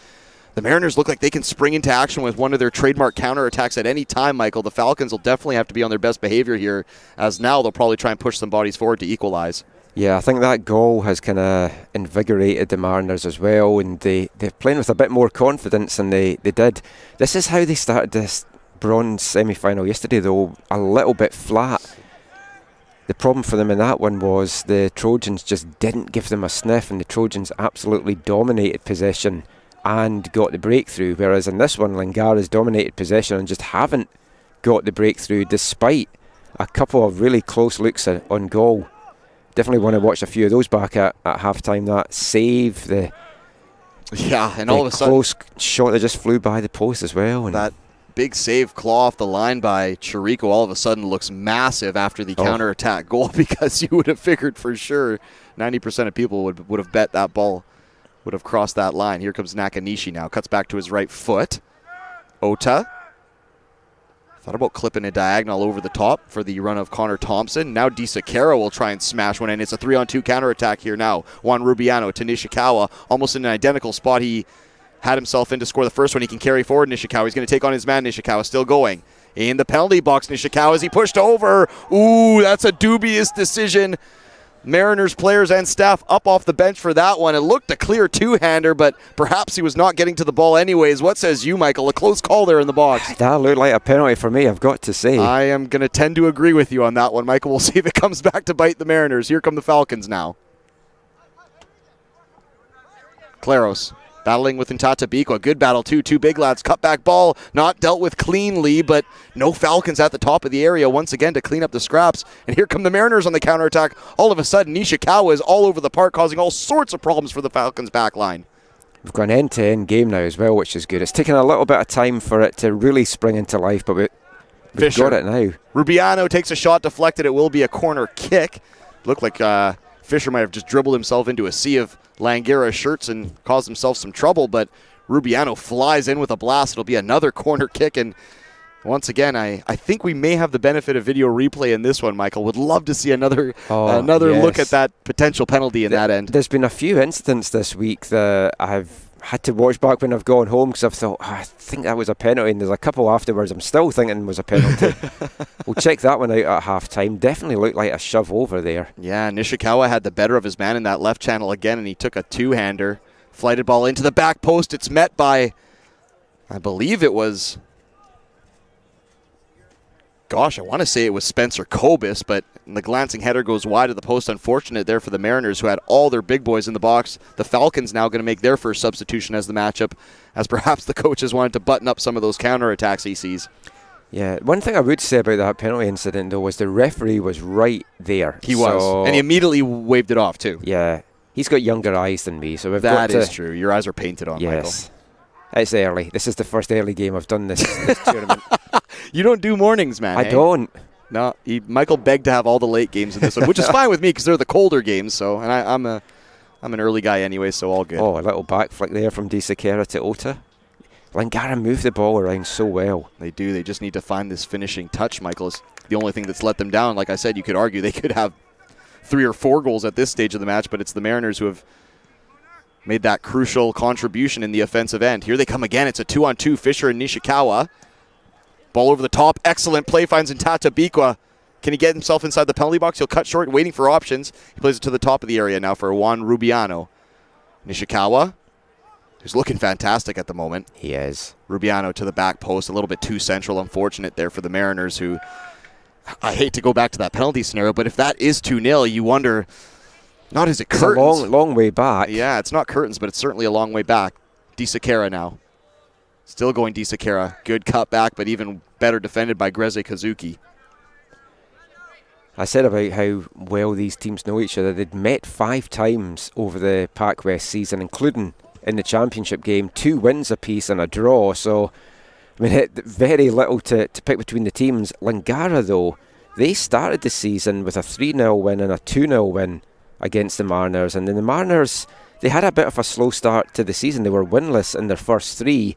the Mariners look like they can spring into action with one of their trademark counterattacks at any time, Michael. The Falcons will definitely have to be on their best behavior here, as now they'll probably try and push some bodies forward to equalize. Yeah, I think that goal has kind of invigorated the Mariners as well, and they're playing with a bit more confidence than they did. This is how they started this bronze semi-final yesterday, though, a little bit flat. The problem for them in that one was the Trojans just didn't give them a sniff, and the Trojans absolutely dominated possession and got the breakthrough, whereas in this one, Langara's dominated possession and just haven't got the breakthrough despite a couple of really close looks on goal. Definitely want to watch a few of those back at half-time. That save, the all of a sudden, close shot that just flew by the post as well. And that big save claw off the line by Chirico all of a sudden looks massive after the counterattack goal, because you would have figured for sure 90% of people would have bet that ball would have crossed that line. Here comes Nakanishi now. Cuts back to his right foot. Ota. Thought about clipping a diagonal over the top for the run of Connor Thompson. Now DeSiqueira will try and smash one in. It's a 3-on-2 counterattack here now. Juan Rubiano to Nishikawa, almost in an identical spot he had himself in to score the first one. He can carry forward Nishikawa. He's going to take on his man. Nishikawa still going. In the penalty box, Nishikawa, as he pushed over. Ooh, that's a dubious decision. Mariners players and staff up off the bench for that one. It looked a clear two-hander, but perhaps he was not getting to the ball anyways. What says you, Michael? A close call there in the box. That looked like a penalty for me, I've got to say. I am going to tend to agree with you on that one, Michael. We'll see if it comes back to bite the Mariners. Here come the Falcons now. Claros Battling with Ntatabikwa. Good battle, too. Two big lads. Cut back ball. Not dealt with cleanly, but no Falcons at the top of the area once again to clean up the scraps. And here come the Mariners on the counterattack. All of a sudden, Nishikawa is all over the park, causing all sorts of problems for the Falcons' back line. We've got an end-to-end game now as well, which is good. It's taken a little bit of time for it to really spring into life, but we've got it now. Rubiano takes a shot deflected. It will be a corner kick. Looked like Fisher might have just dribbled himself into a sea of Langara shirts and caused himself some trouble, but Rubiano flies in with a blast. It'll be another corner kick, and once again, I think we may have the benefit of video replay in this one, Michael. Would love to see another look at that potential penalty in that end. There's been a few incidents this week that I've had to watch back when I've gone home because I've thought, I think that was a penalty, and there's a couple afterwards I'm still thinking was a penalty. We'll check that one out at half-time. Definitely looked like a shove over there. Yeah, Nishikawa had the better of his man in that left channel again, and he took a two-hander. Flighted ball into the back post. It's met by, I believe it was, I want to say it was Spencer Kobus, but the glancing header goes wide of the post. Unfortunate there for the Mariners, who had all their big boys in the box. The Falcons now going to make their first substitution as the matchup, as perhaps the coaches wanted to button up some of those counterattacks he sees. Yeah, one thing I would say about that penalty incident, though, was the referee was right there. He was, and he immediately waved it off, too. Yeah, he's got younger eyes than me, so we've that got is true. Your eyes are painted on, yes. Michael. It's early. This is the first early game I've done this tournament. You don't do mornings, man. I don't. No, Michael begged to have all the late games in this one, which is fine with me because they're the colder games. So, and I'm an early guy anyway, so all good. Oh, a little back flick there from DeSakera to Ota. Langara moved the ball around so well. They do. They just need to find this finishing touch, Michael. Is the only thing that's let them down. Like I said, you could argue they could have 3 or 4 goals at this stage of the match, but it's the Mariners who have made that crucial contribution in the offensive end. Here they come again. It's a 2-on-2, Fisher and Nishikawa. Ball over the top. Excellent play. Finds Ntatabikwa. Can he get himself inside the penalty box? He'll cut short, waiting for options. He plays it to the top of the area now for Juan Rubiano. Nishikawa, who's looking fantastic at the moment. He is. Rubiano to the back post. A little bit too central. Unfortunate there for the Mariners, who, I hate to go back to that penalty scenario, but if that is 2-0, you wonder, not is it curtains? It's a long way back. Yeah, it's not curtains, but it's certainly a long way back. DeSakera now. Still going DeSakera. Good cut back, but even better defended by Greze Kazuki. I said about how well these teams know each other. They'd met 5 times over the Pac West season, including in the championship game. 2 wins apiece and a draw. So, I mean, very little to pick between the teams. Langara, though, they started the season with a 3-0 win and a 2-0 win against the Mariners. And then the Mariners, they had a bit of a slow start to the season. They were winless in their first 3.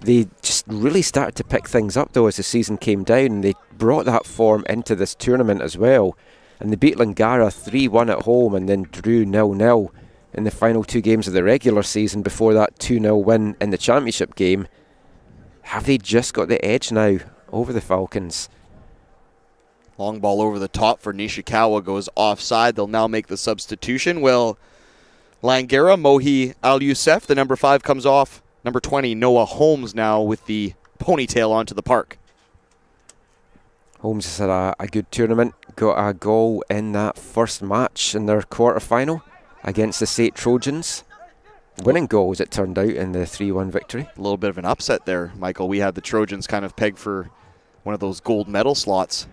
They just really started to pick things up, though, as the season came down. And they brought that form into this tournament as well. And they beat Langara 3-1 at home and then drew 0-0 in the final 2 games of the regular season before that 2-0 win in the championship game. Have they just got the edge now over the Falcons? Long ball over the top for Nishikawa goes offside. They'll now make the substitution. Will Langara, Mohi Al-Youssef, the number 5, comes off. Number 20, Noah Holmes now with the ponytail onto the park. Holmes has had a good tournament. Got a goal in that first match in their quarter-final against the State Trojans. Winning goal, as it turned out, in the 3-1 victory. A little bit of an upset there, Michael. We had the Trojans kind of pegged for one of those gold medal slots.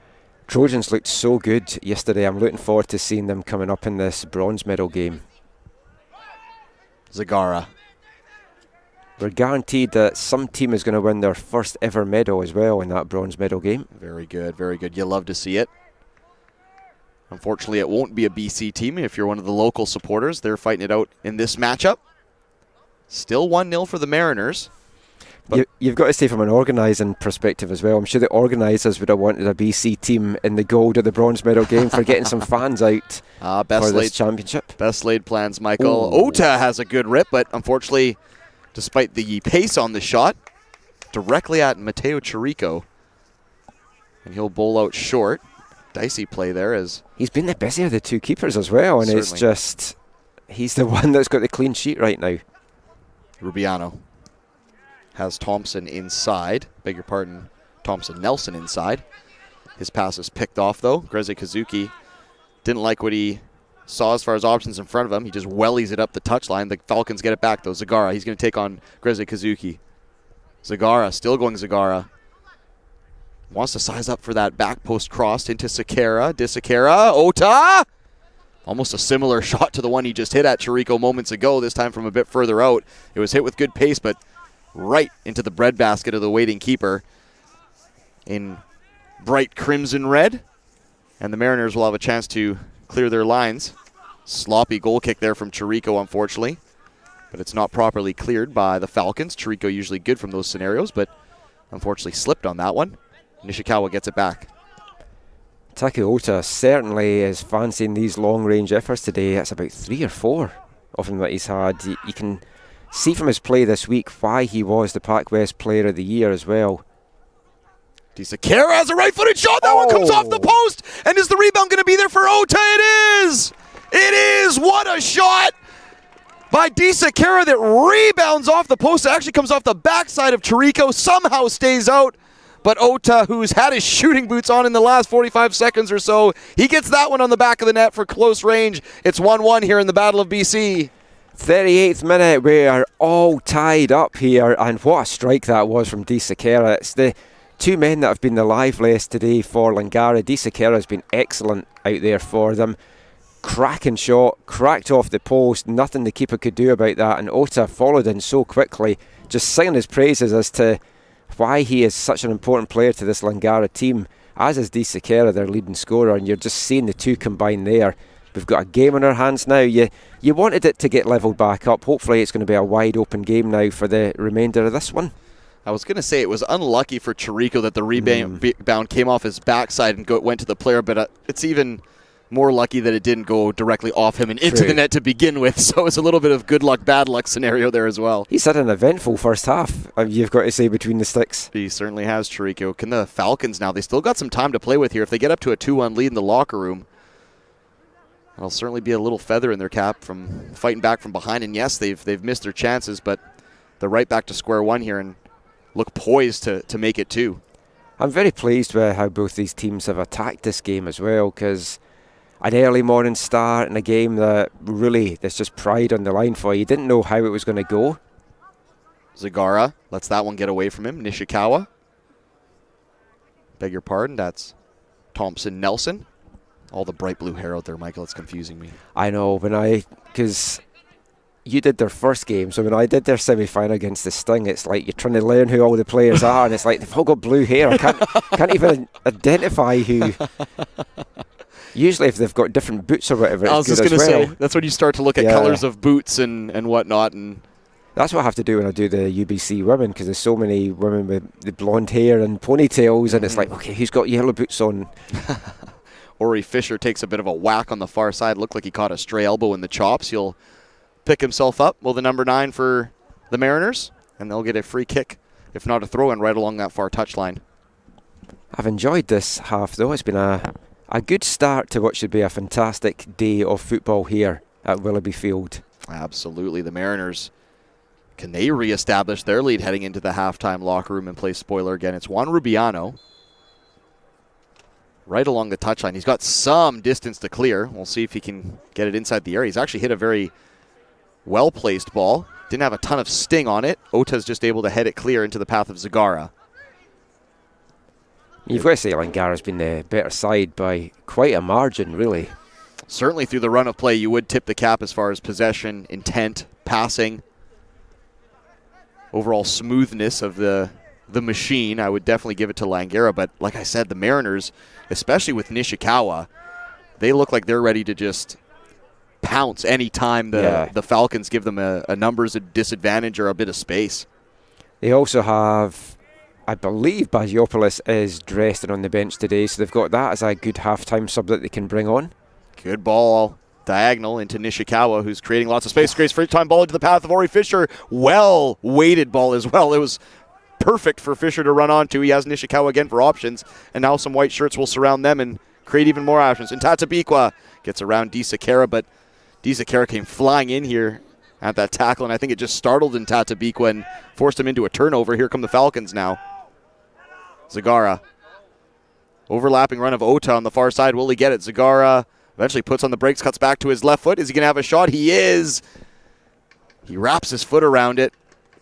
Trojans looked so good yesterday. I'm looking forward to seeing them coming up in this bronze medal game. Zagara. We're guaranteed that some team is going to win their first ever medal as well in that bronze medal game. Very good, very good. You love to see it. Unfortunately, it won't be a BC team. If you're one of the local supporters, they're fighting it out in this matchup. Still 1-0 for the Mariners. You've got to say from an organising perspective as well. I'm sure the organisers would have wanted a BC team in the gold or the bronze medal game for getting some fans out for this championship. Best laid plans, Michael. Ooh. Ota has a good rip, but unfortunately, despite the pace on the shot, directly at Mateo Chirico. And he'll bowl out short. Dicey play there as he's been the busier of the 2 keepers as well, and certainly. It's just he's the one that's got the clean sheet right now. Rubiano has Thompson inside. Beg your pardon, Thompson Nelson inside. His pass is picked off though. Greze Kazuki didn't like what he saw as far as options in front of him. He just wellies it up the touchline. The Falcons get it back, though. Zagara, he's going to take on Greze Kazuki. Zagara, still going Zagara. Wants to size up for that back post cross into Sakara. Disakara, Ota! Almost a similar shot to the one he just hit at Chirico moments ago, this time from a bit further out. It was hit with good pace, but right into the breadbasket of the waiting keeper in bright crimson red. And the Mariners will have a chance to clear their lines. Sloppy goal kick there from Chirico, unfortunately. But it's not properly cleared by the Falcons. Chirico usually good from those scenarios, but unfortunately slipped on that one. Nishikawa gets it back. Taki Ota certainly is fancying these long-range efforts today. That's about 3 or 4 of them that he's had. You can see from his play this week why he was the Pac West Player of the Year as well. Disakara has a right-footed shot. That one comes off the post. And is the rebound going to be there for Ota? It is! It is! What a shot by Disakara that rebounds off the post. It actually comes off the backside of Chirico. Somehow stays out. But Ota, who's had his shooting boots on in the last 45 seconds or so, he gets that one on the back of the net for close range. It's 1-1 here in the Battle of BC. 38th minute, we are all tied up here, and what a strike that was from Disakara. It's the two men that have been the liveliest today for Langara. Disakara has been excellent out there for them. Cracking shot, cracked off the post, nothing the keeper could do about that, and Ota followed in so quickly, just singing his praises as to why he is such an important player to this Langara team, as is Disakara, their leading scorer, and you're just seeing the two combine there. We've got a game on our hands now. You wanted it to get levelled back up. Hopefully it's going to be a wide open game now for the remainder of this one. I was going to say it was unlucky for Chirico that the rebound came off his backside and went to the player, but it's even more lucky that it didn't go directly off him and into the net to begin with. So it's a little bit of good luck, bad luck scenario there as well. He's had an eventful first half, you've got to say, between the sticks. He certainly has, Chirico. Can the Falcons now, they still got some time to play with here. If they get up to a 2-1 lead in the locker room, that'll certainly be a little feather in their cap from fighting back from behind. And yes, they've missed their chances, but they're right back to square one here and look poised to make it too. I'm very pleased with how both these teams have attacked this game as well, because an early morning start in a game that really, there's just pride on the line for you. You didn't know how it was going to go. Zagara lets that one get away from him. Nishikawa. Beg your pardon, that's Thompson Nelson. All the bright blue hair out there, Michael, it's confusing me. I know, because you did their first game, so when I did their semi-final against the Sting, it's like you're trying to learn who all the players are, and it's like they've all got blue hair. I can't even identify who. Usually if they've got different boots or whatever, it's I was good just going to as well. say, that's when you start to look at colours of boots and whatnot. And that's what I have to do when I do the UBC women, because there's so many women with the blonde hair and ponytails, and it's like, okay, who's got yellow boots on? Ori Fisher takes a bit of a whack on the far side. Looked like he caught a stray elbow in the chops. He'll pick himself up. Well, the number 9 for the Mariners, and they'll get a free kick, if not a throw-in, right along that far touchline. I've enjoyed this half, though. It's been a good start to what should be a fantastic day of football here at Willoughby Field. Absolutely. The Mariners, can they reestablish their lead heading into the halftime locker room and play spoiler again? It's Juan Rubiano right along the touchline. He's got some distance to clear. We'll see if he can get it inside the area. He's actually hit a very well-placed ball. Didn't have a ton of sting on it. Ota's just able to head it clear into the path of Zagara. You've got to say Langara's been the better side by quite a margin, really. Certainly through the run of play, you would tip the cap as far as possession, intent, passing, overall smoothness of the machine. I would definitely give it to Langara. But like I said, the Mariners, especially with Nishikawa, they look like they're ready to just pounce any time the Falcons give them a numbers disadvantage or a bit of space. They also have, I believe Bagiopoulos is dressed and on the bench today, so they've got that as a good half-time sub that they can bring on. Good ball, diagonal into Nishikawa, who's creating lots of space. Great free-time ball into the path of Ori Fisher. Well-weighted ball as well. It was perfect for Fisher to run onto. He has Nishikawa again for options, and now some white shirts will surround them and create even more options. And Tatabikwa gets around Disakara, but Disakara came flying in here at that tackle, and I think it just startled Tatabikwa and forced him into a turnover. Here come the Falcons now. Zagara. Overlapping run of Ota on the far side. Will he get it? Zagara Eventually puts on the brakes, cuts back to his left foot. Is he going to have a shot? He is. He wraps his foot around it,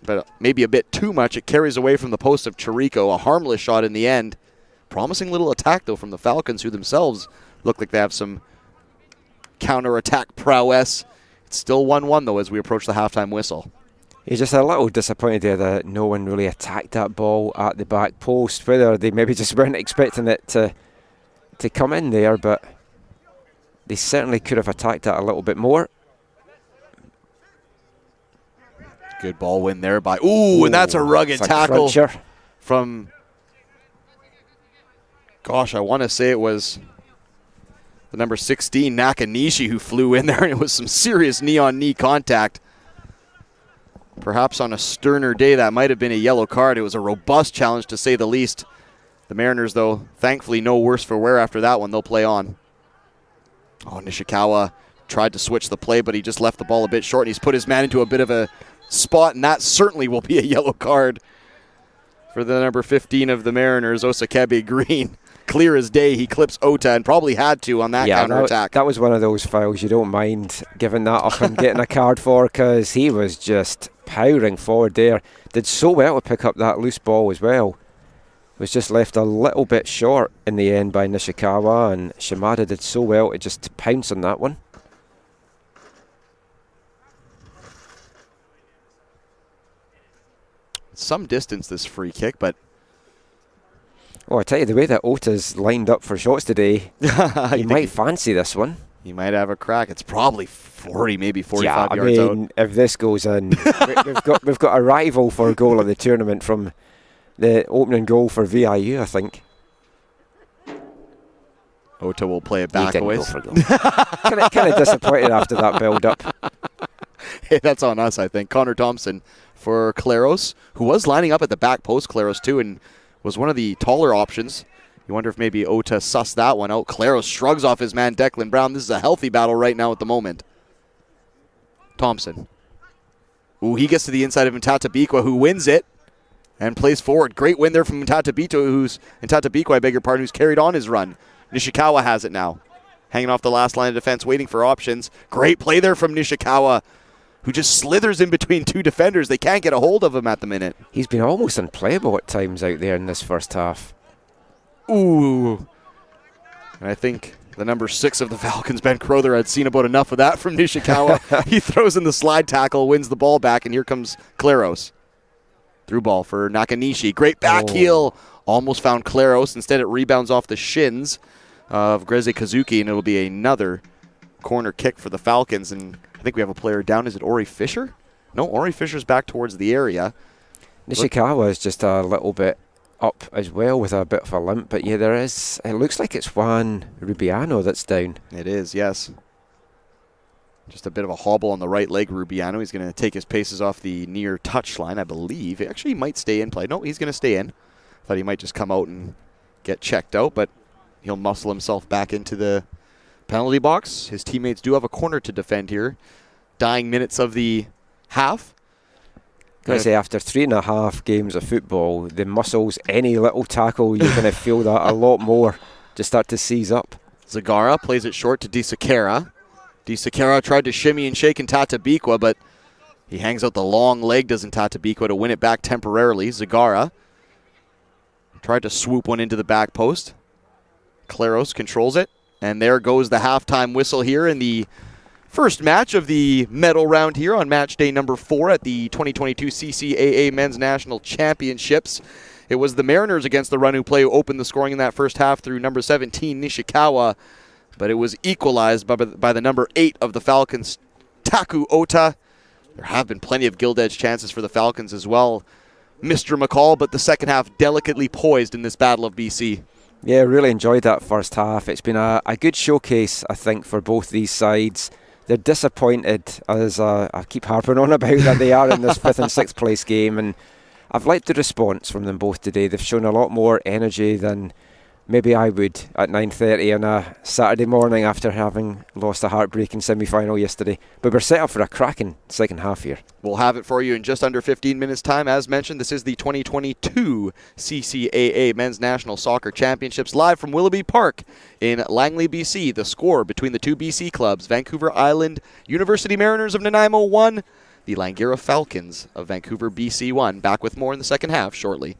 but maybe a bit too much. It carries away from the post of Chirico. A harmless shot in the end. Promising little attack, though, from the Falcons, who themselves look like they have some counter-attack prowess. It's still 1-1, though, as we approach the halftime whistle. He's just a little disappointed there that no one really attacked that ball at the back post, whether they maybe just weren't expecting it to come in there, but they certainly could have attacked that a little bit more. Good ball win there by... Ooh, and that's a rugged tackle from... Gosh, I want to say it was the number 16, Nakanishi, who flew in there, and it was some serious knee-on-knee contact. Perhaps on a sterner day, that might have been a yellow card. It was a robust challenge, to say the least. The Mariners, though, thankfully no worse for wear after that one. They'll play on. Oh, Nishikawa tried to switch the play, but he just left the ball a bit short, and he's put his man into a bit of a spot, and that certainly will be a yellow card for the number 15 of the Mariners, Osakebe Green. Clear as day, he clips Ota, and probably had to on that counterattack. That was one of those fouls you don't mind giving that up and getting a card for, because he was just powering forward there. Did so well to pick up that loose ball as well. Was just left a little bit short in the end by Nishikawa, and Shimada did so well to just pounce on that one. Some distance, this free kick, but... Oh, I tell you, the way that Ota's lined up for shots today, he might fancy this one. He might have a crack. It's probably 40, maybe 45 yards out. If this goes in, we've got a rival for goal of the tournament from the opening goal for VIU, I think. Ota will play it back away. Kind of disappointed after that build-up. Hey, that's on us, I think. Connor Thompson for Claros, who was lining up at the back post, Claros, too, and was one of the taller options. You wonder if maybe Ota sussed that one out. Claros shrugs off his man, Declan Brown. This is a healthy battle right now at the moment. Thompson. Ooh, he gets to the inside of Ntatabikwa, who wins it and plays forward. Great win there from Ntatabikwa, I beg your pardon, who's carried on his run. Nishikawa has it now. Hanging off the last line of defense, waiting for options. Great play there from Nishikawa, who just slithers in between two defenders. They can't get a hold of him at the minute. He's been almost unplayable at times out there in this first half. Ooh. And I think the number 6 of the Falcons, Ben Crowther, had seen about enough of that from Nishikawa. He throws in the slide tackle, wins the ball back, and here comes Claros. Through ball for Nakanishi. Great back heel. Almost found Claros. Instead, it rebounds off the shins of Greze Kazuki, and it'll be another corner kick for the Falcons. And I think we have a player down. Is it Ori Fisher? No, Ori Fisher's back towards the area. Nishikawa is just a little bit up as well with a bit of a limp. But yeah, there is. It looks like it's Juan Rubiano that's down. It is, yes. Just a bit of a hobble on the right leg, Rubiano. He's going to take his paces off the near touchline, I believe. Actually, he might stay in play. No, he's going to stay in. Thought he might just come out and get checked out, but he'll muscle himself back into the penalty box. His teammates do have a corner to defend here. Dying minutes of the half. I say after 3.5 games of football, the muscles, any little tackle, you're going to feel that a lot more to start to seize up. Zagara plays it short to Disakera. Disakera tried to shimmy and shake Ntatabikwa, but he hangs out the long leg, does Ntatabikwa, to win it back temporarily. Zagara tried to swoop one into the back post. Claros controls it, and there goes the halftime whistle here in the first match of the medal round here on match day number 4 at the 2022 CCAA Men's National Championships. It was the Mariners against the Run who play who opened the scoring in that first half through number 17, Nishikawa, but it was equalized by the number 8 of the Falcons, Taku Ota. There have been plenty of gilt edge chances for the Falcons as well, Mr. McCall, but the second half delicately poised in this Battle of BC. Yeah, really enjoyed that first half. It's been a good showcase, I think, for both these sides. They're disappointed, as I keep harping on about, that they are in this 5th and 6th place game, and I've liked the response from them both today. They've shown a lot more energy than maybe I would at 9:30 on a Saturday morning after having lost a heartbreaking semi-final yesterday. But we're set up for a cracking second half here. We'll have it for you in just under 15 minutes' time. As mentioned, this is the 2022 CCAA Men's National Soccer Championships live from Willoughby Park in Langley, BC. The score between the two BC clubs, Vancouver Island University Mariners of Nanaimo 1, the Langara Falcons of Vancouver, BC 1. Back with more in the second half shortly.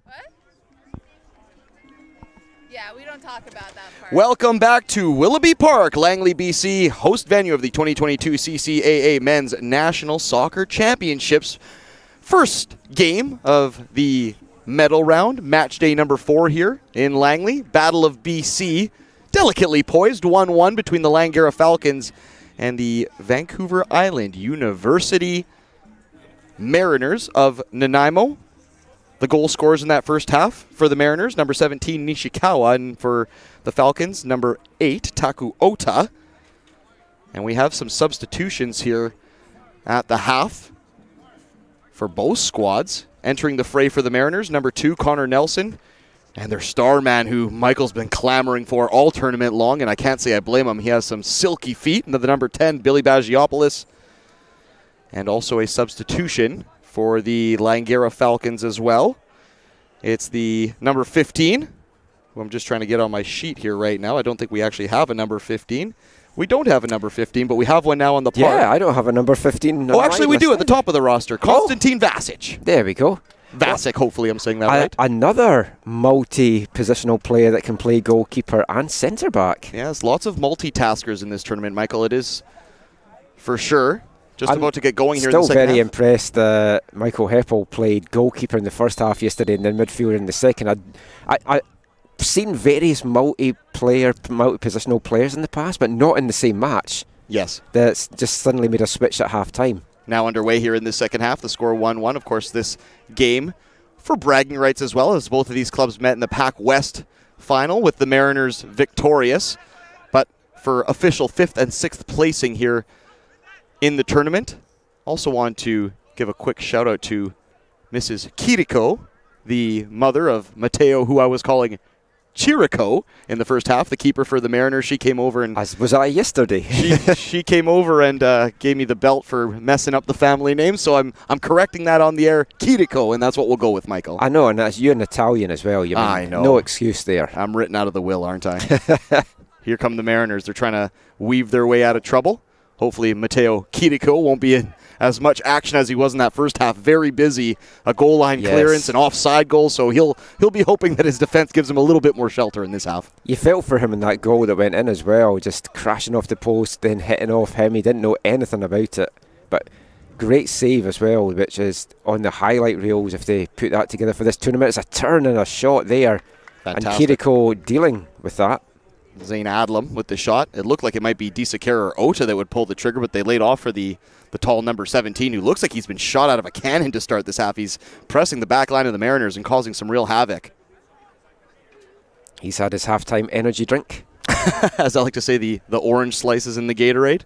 What? Yeah, we don't talk about that part. Welcome back to Willoughby Park, Langley, BC, host venue of the 2022 CCAA Men's National Soccer Championships. First game of the medal round, match day number 4 here in Langley. Battle of BC, delicately poised, 1-1 between the Langara Falcons and the Vancouver Island University Mariners of Nanaimo. The goal scorers in that first half for the Mariners, number 17, Nishikawa, and for the Falcons, number 8, Taku Ota. And we have some substitutions here at the half for both squads. Entering the fray for the Mariners, number 2, Connor Nelson, and their star man who Michael's been clamoring for all tournament long, and I can't say I blame him. He has some silky feet. And the number 10, Billy Bagiopoulos, and also a substitution for the Langara Falcons as well. It's the number 15, who I'm just trying to get on my sheet here right now. I don't think we actually have a number 15. We don't have a number 15, but we have one now on the part. Yeah, I don't have a number 15. Oh, actually, we do at the top of the roster. Konstantin Vasic. There we go. Vasic, hopefully I'm saying that right. Another multi-positional player that can play goalkeeper and centre-back. Yes, lots of multitaskers in this tournament, Michael. It is for sure. Just about to get going here in the second half. Still very impressed that Michael Heppel played goalkeeper in the first half yesterday and then midfielder in the second. I've seen various multi-positional players in the past, but not in the same match. Yes. That's just suddenly made a switch at half-time. Now underway here in the second half, the score 1-1. Of course, this game for bragging rights as well, as both of these clubs met in the Pac West final with the Mariners victorious. But for official 5th and 6th placing here in the tournament, also want to give a quick shout out to Mrs. Kiriko, the mother of Mateo, who I was calling Chirico in the first half, the keeper for the Mariners. She came over and... As was I yesterday. she came over and gave me the belt for messing up the family name, so I'm correcting that on the air, Kiriko, and that's what we'll go with, Michael. I know, and that's you're an Italian as well. I know. No excuse there. I'm written out of the will, aren't I? Here come the Mariners. They're trying to weave their way out of trouble. Hopefully Mateo Kiriko won't be in as much action as he was in that first half. Very busy, a goal line clearance, an offside goal, so he'll be hoping that his defense gives him a little bit more shelter in this half. You felt for him in that goal that went in as well, just crashing off the post, then hitting off him. He didn't know anything about it, but great save as well, which is on the highlight reels if they put that together for this tournament. It's a turn and a shot there. Fantastic. And Kiriko dealing with that. Zane Adlam with the shot. It looked like it might be Disakera or Ota that would pull the trigger, but they laid off for the tall number 17, who looks like he's been shot out of a cannon to start this half. He's pressing the back line of the Mariners and causing some real havoc. He's had his halftime energy drink. As I like to say, the orange slices in the Gatorade.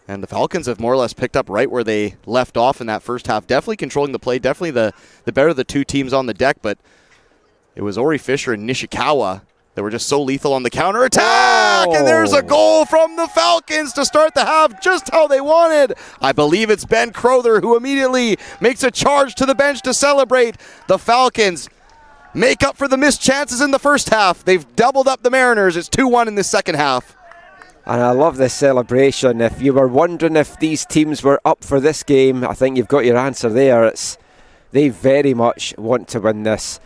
And the Falcons have more or less picked up right where they left off in that first half. Definitely controlling the play, definitely the better of the two teams on the deck, but it was Ori Fisher and Nishikawa that were just so lethal on the counterattack. And there's a goal from the Falcons to start the half just how they wanted. I believe it's Ben Crowther who immediately makes a charge to the bench to celebrate. The Falcons make up for the missed chances in the first half. They've doubled up the Mariners. It's 2-1 in the second half. And I love this celebration. If you were wondering if these teams were up for this game, I think you've got your answer there. They very much want to win this.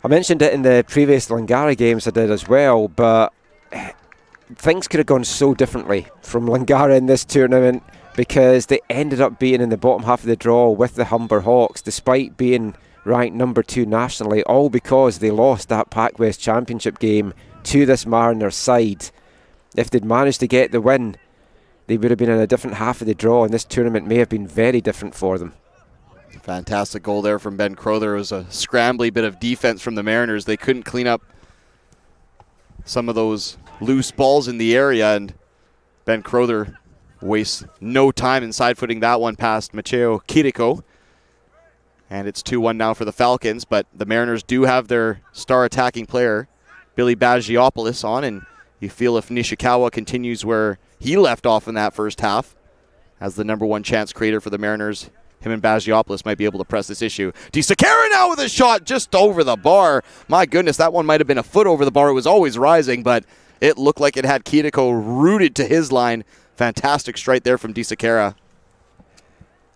I mentioned it in the previous Langara games I did as well, but things could have gone so differently from Langara in this tournament because they ended up being in the bottom half of the draw with the Humber Hawks, despite being ranked number 2 nationally, all because they lost that Pac West Championship game to this Mariners side. If they'd managed to get the win, they would have been in a different half of the draw, and this tournament may have been very different for them. Fantastic goal there from Ben Crowther. It was a scrambly bit of defense from the Mariners. They couldn't clean up some of those loose balls in the area, and Ben Crowther wastes no time in side-footing that one past Mateo Kiriko. And it's 2-1 now for the Falcons, but the Mariners do have their star attacking player, Billy Bagiopoulos, on, and you feel if Nishikawa continues where he left off in that first half as the number 1 chance creator for the Mariners, him and Bagiopoulos might be able to press this issue. Disakera now with a shot just over the bar. My goodness, that one might have been a foot over the bar. It was always rising, but it looked like it had Kiriko rooted to his line. Fantastic strike there from Disakera.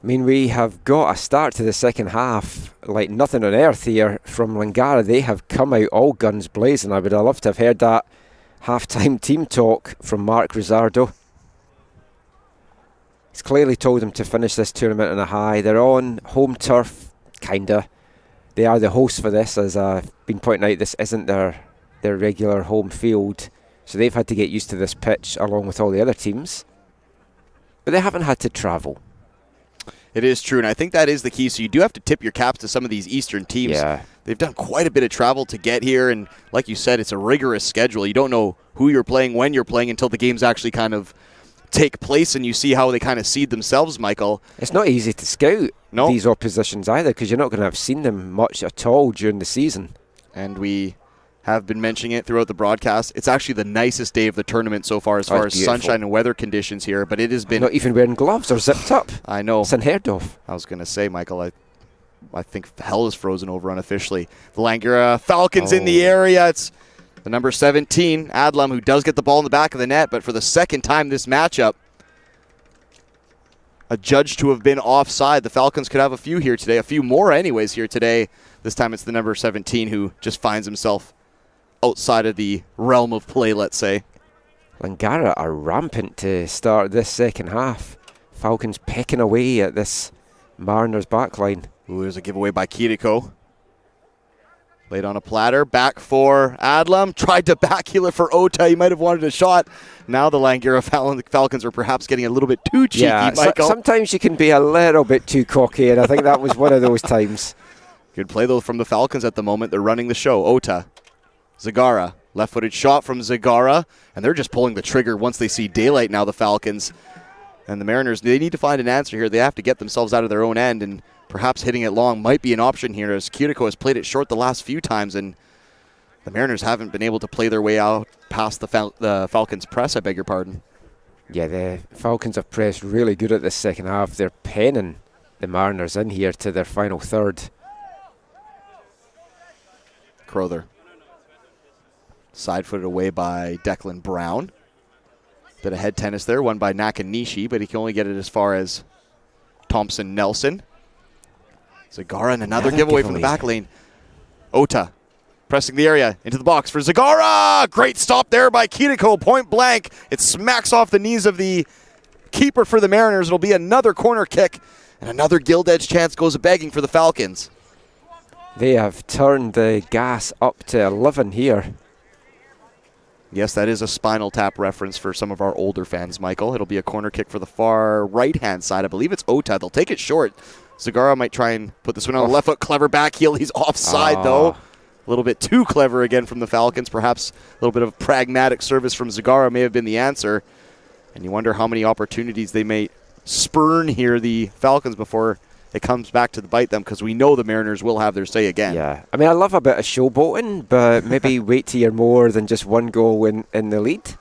I mean, we have got a start to the second half like nothing on earth here from Langara. They have come out all guns blazing. I would have loved to have heard that half-time team talk from Mark Rizzardo. He's clearly told them to finish this tournament on a high. They're on home turf, kinda. They are the hosts for this, as I've been pointing out. This isn't their regular home field, so they've had to get used to this pitch along with all the other teams. But they haven't had to travel. It is true, and I think that is the key. So you do have to tip your caps to some of these Eastern teams. Yeah. They've done quite a bit of travel to get here, and like you said, it's a rigorous schedule. You don't know who you're playing, when you're playing, until the games actually kind of take place and you see how they kind of seed themselves, Michael. It's not easy to scout these oppositions either, because you're not going to have seen them much at all during the season. And we have been mentioning it throughout the broadcast. It's actually the nicest day of the tournament so far as far as sunshine and weather conditions here, but it has been... Not even wearing gloves or zipped up. I know. It's unheard of. I was going to say, Michael, I think hell is frozen over unofficially. The Langara Falcons in the area. It's the number 17, Adlam, who does get the ball in the back of the net, but for the second time this matchup, adjudged to have been offside. The Falcons could have a few here today, a few more anyways here today. This time it's the number 17 who just finds himself outside of the realm of play, let's say. Langara are rampant to start this second half. Falcons pecking away at this Mariners backline. Ooh, there's a giveaway by Kiriko. Laid on a platter, back for Adlam. Tried to backheel it for Ota. He might have wanted a shot. Now the Langara Falcons are perhaps getting a little bit too cheeky, Michael. Sometimes you can be a little bit too cocky, and I think that was one of those times. Good play, though, from the Falcons at the moment. They're running the show. Ota. Zagara. Left-footed shot from Zagara. And they're just pulling the trigger once they see daylight now, the Falcons. And the Mariners, they need to find an answer here. They have to get themselves out of their own end, and perhaps hitting it long might be an option here, as Kiriko has played it short the last few times, and the Mariners haven't been able to play their way out past the Falcons' press, I beg your pardon. Yeah, the Falcons have pressed really good at this second half. They're penning the Mariners in here to their final third. Crowther. Side-footed away by Declan Brown. Bit of head tennis there, won by Nakanishi, but he can only get it as far as Thompson Nelson. Zagara and another giveaway from the back lane. Ota pressing the area into the box for Zagara. Great stop there by Kiriko, point blank. It smacks off the knees of the keeper for the Mariners. It'll be another corner kick, and another gilt edge chance goes a begging for the Falcons. They have turned the gas up to 11 here. Yes, that is a Spinal Tap reference for some of our older fans, Michael. It'll be a corner kick for the far right-hand side. I believe it's Ota. They'll take it short. Zagara might try and put this one on the left foot. Clever back heel. He's offside, though. A little bit too clever again from the Falcons. Perhaps a little bit of pragmatic service from Zagara may have been the answer. And you wonder how many opportunities they may spurn here, the Falcons, before it comes back to bite them, because we know the Mariners will have their say again. Yeah, I mean, I love a bit of showboating, but maybe wait till you're more than just one goal in the lead.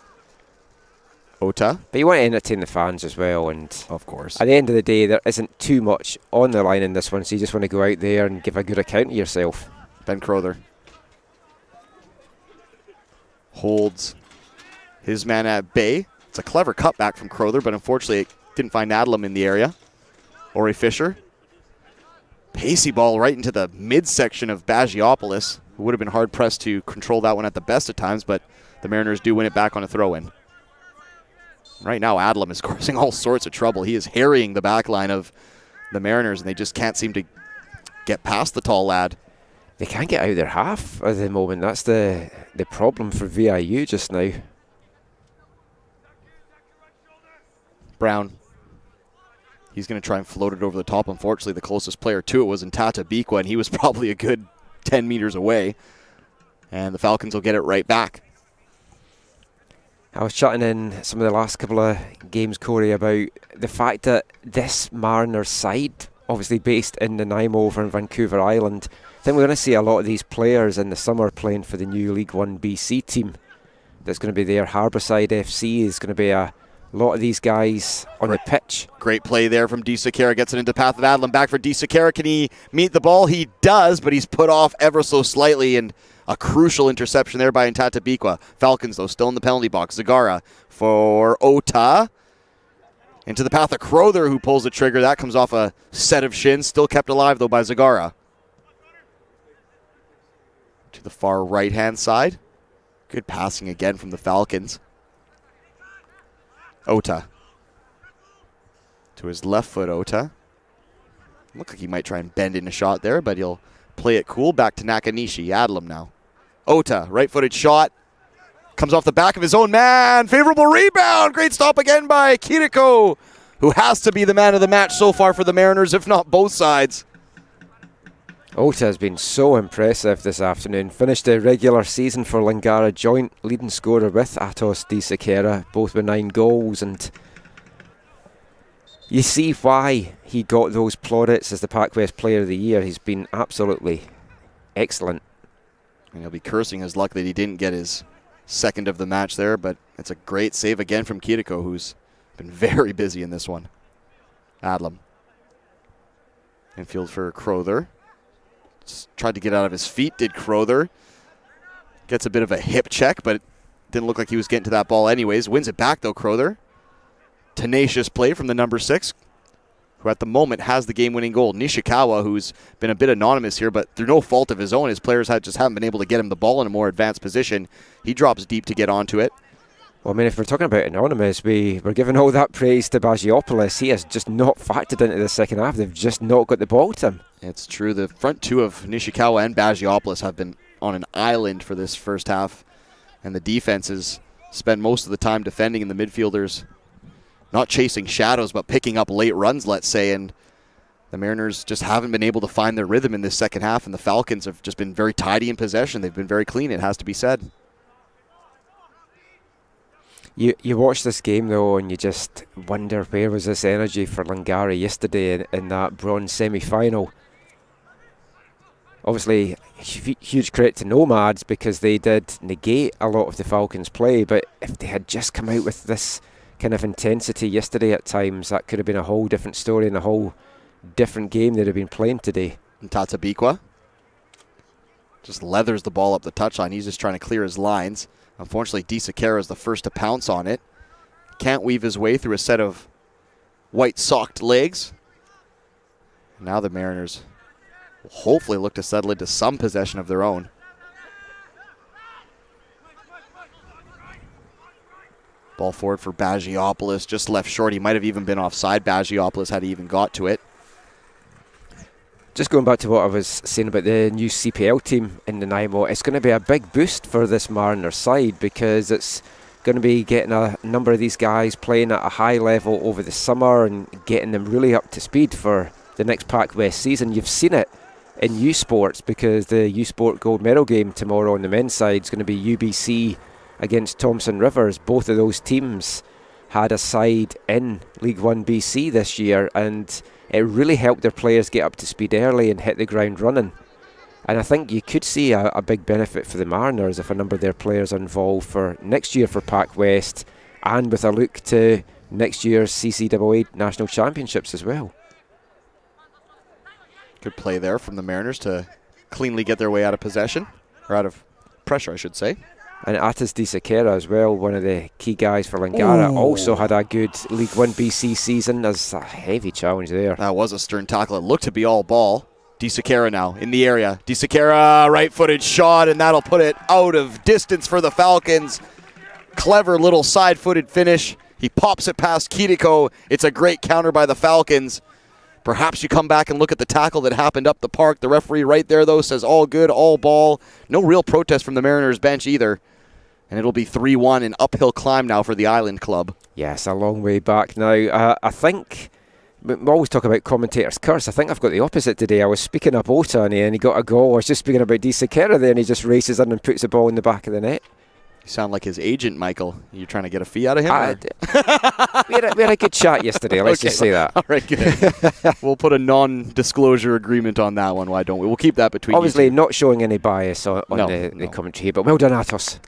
Ota. But you want to entertain the fans as well, and of course, at the end of the day, there isn't too much on the line in this one, so you just want to go out there and give a good account of yourself. Ben Crowther holds his man at bay. It's a clever cutback from Crowther, but unfortunately it didn't find Adlam in the area. Ori Fisher. Pacey ball right into the midsection of Bagiopoulos, who would have been hard-pressed to control that one at the best of times, but the Mariners do win it back on a throw-in. Right now, Adlam is causing all sorts of trouble. He is harrying the back line of the Mariners, and they just can't seem to get past the tall lad. They can't get out of their half at the moment. That's the problem for VIU just now. Brown. He's going to try and float it over the top. Unfortunately, the closest player to it was Ntata Bikwa, and he was probably a good 10 meters away. And the Falcons will get it right back. I was chatting in some of the last couple of games, Corey, about the fact that this Mariners side, obviously based in Nanaimo over in Vancouver Island, I think we're going to see a lot of these players in the summer playing for the new League One BC team that's going to be there. Harbourside FC is going to be a lot of these guys on the pitch. Great play there from DeSakara. Gets it into the path of Adlam. Back for DeSakara. Can he meet the ball? He does, but he's put off ever so slightly, and a crucial interception there by Ntata Bikwa. Falcons, though, still in the penalty box. Zagara for Ota. Into the path of Crowther, who pulls the trigger. That comes off a set of shins. Still kept alive, though, by Zagara. To the far right-hand side. Good passing again from the Falcons. Ota. To his left foot, Ota. Looks like he might try and bend in a shot there, but he'll play it cool. Back to Nakanishi. Adlam now. Ota, right-footed shot. Comes off the back of his own man. Favorable rebound. Great stop again by Kiriko, who has to be the man of the match so far for the Mariners, if not both sides. Ota has been so impressive this afternoon. Finished the regular season for Langara, joint leading scorer with Atos Di Sequeira, both with 9 goals. And you see why he got those plaudits as the Pac West Player of the Year. He's been absolutely excellent. And he'll be cursing his luck that he didn't get his second of the match there, but it's a great save again from Kiriko, who's been very busy in this one. Adlam. Infield for Crowther. Just tried to get out of his feet, did Crowther. Gets a bit of a hip check, but it didn't look like he was getting to that ball anyways. Wins it back, though, Crowther. Tenacious play from the number 6, who at the moment has the game-winning goal. Nishikawa, who's been a bit anonymous here, but through no fault of his own, his players just haven't been able to get him the ball in a more advanced position. He drops deep to get onto it. Well, I mean, if we're talking about anonymous, we're giving all that praise to Bagiopoulos. He has just not factored into the second half. They've just not got the ball to him. It's true. The front two of Nishikawa and Bagiopoulos have been on an island for this first half, and the defenses spend most of the time defending, and the midfielders not chasing shadows, but picking up late runs, let's say, and the Mariners just haven't been able to find their rhythm in this second half, and the Falcons have just been very tidy in possession. They've been very clean, it has to be said. You watch this game, though, and you just wonder where was this energy for Langara yesterday in that bronze semi-final. Obviously, huge credit to Nomads because they did negate a lot of the Falcons' play, but if they had just come out with this kind of intensity yesterday at times, that could have been a whole different story and a whole different game they'd have been playing today. And Tatabikwa just leathers the ball up the touchline. He's just trying to clear his lines. Unfortunately, Di Sequeira is the first to pounce on it. Can't weave his way through a set of white-socked legs. Now the Mariners will hopefully look to settle into some possession of their own. Ball forward for Bagiopoulos, just left short. He might have even been offside, Bagiopoulos, had he even got to it. Just going back to what I was saying about the new CPL team in Nanaimo, it's going to be a big boost for this Mariners side because it's going to be getting a number of these guys playing at a high level over the summer and getting them really up to speed for the next Pac West season. You've seen it in U Sports because the U Sport gold medal game tomorrow on the men's side is going to be UBC against Thompson Rivers. Both of those teams had a side in League 1 BC this year, and it really helped their players get up to speed early and hit the ground running. And I think you could see a big benefit for the Mariners if a number of their players are involved for next year for Pac West and with a look to next year's CCAA National Championships as well. Good play there from the Mariners to cleanly get their way out of possession, or out of pressure, I should say. And Atis Di Sequeira as well, one of the key guys for Langara, also had a good League 1 BC season. There's a heavy challenge there. That was a stern tackle. It looked to be all ball. Di Sequeira now in the area. Di Sequeira, right-footed shot, and that'll put it out of distance for the Falcons. Clever little side-footed finish. He pops it past Kiriko. It's a great counter by the Falcons. Perhaps you come back and look at the tackle that happened up the park. The referee right there, though, says all good, all ball. No real protest from the Mariners bench either. And it'll be 3-1, an uphill climb now for the Island Club. Yes, a long way back now. I think, we always talk about commentators' curse. I think I've got the opposite today. I was speaking up Ota and he got a goal. I was just speaking about Di Sequeira there and he just races in and puts the ball in the back of the net. You sound like his agent, Michael. You're trying to get a fee out of him? We had a good chat yesterday, let's just say that. All right, good. We'll put a non-disclosure agreement on that one, why don't we? We'll keep that between Obviously, you two. Not showing any bias on the commentary, but well done, Atos.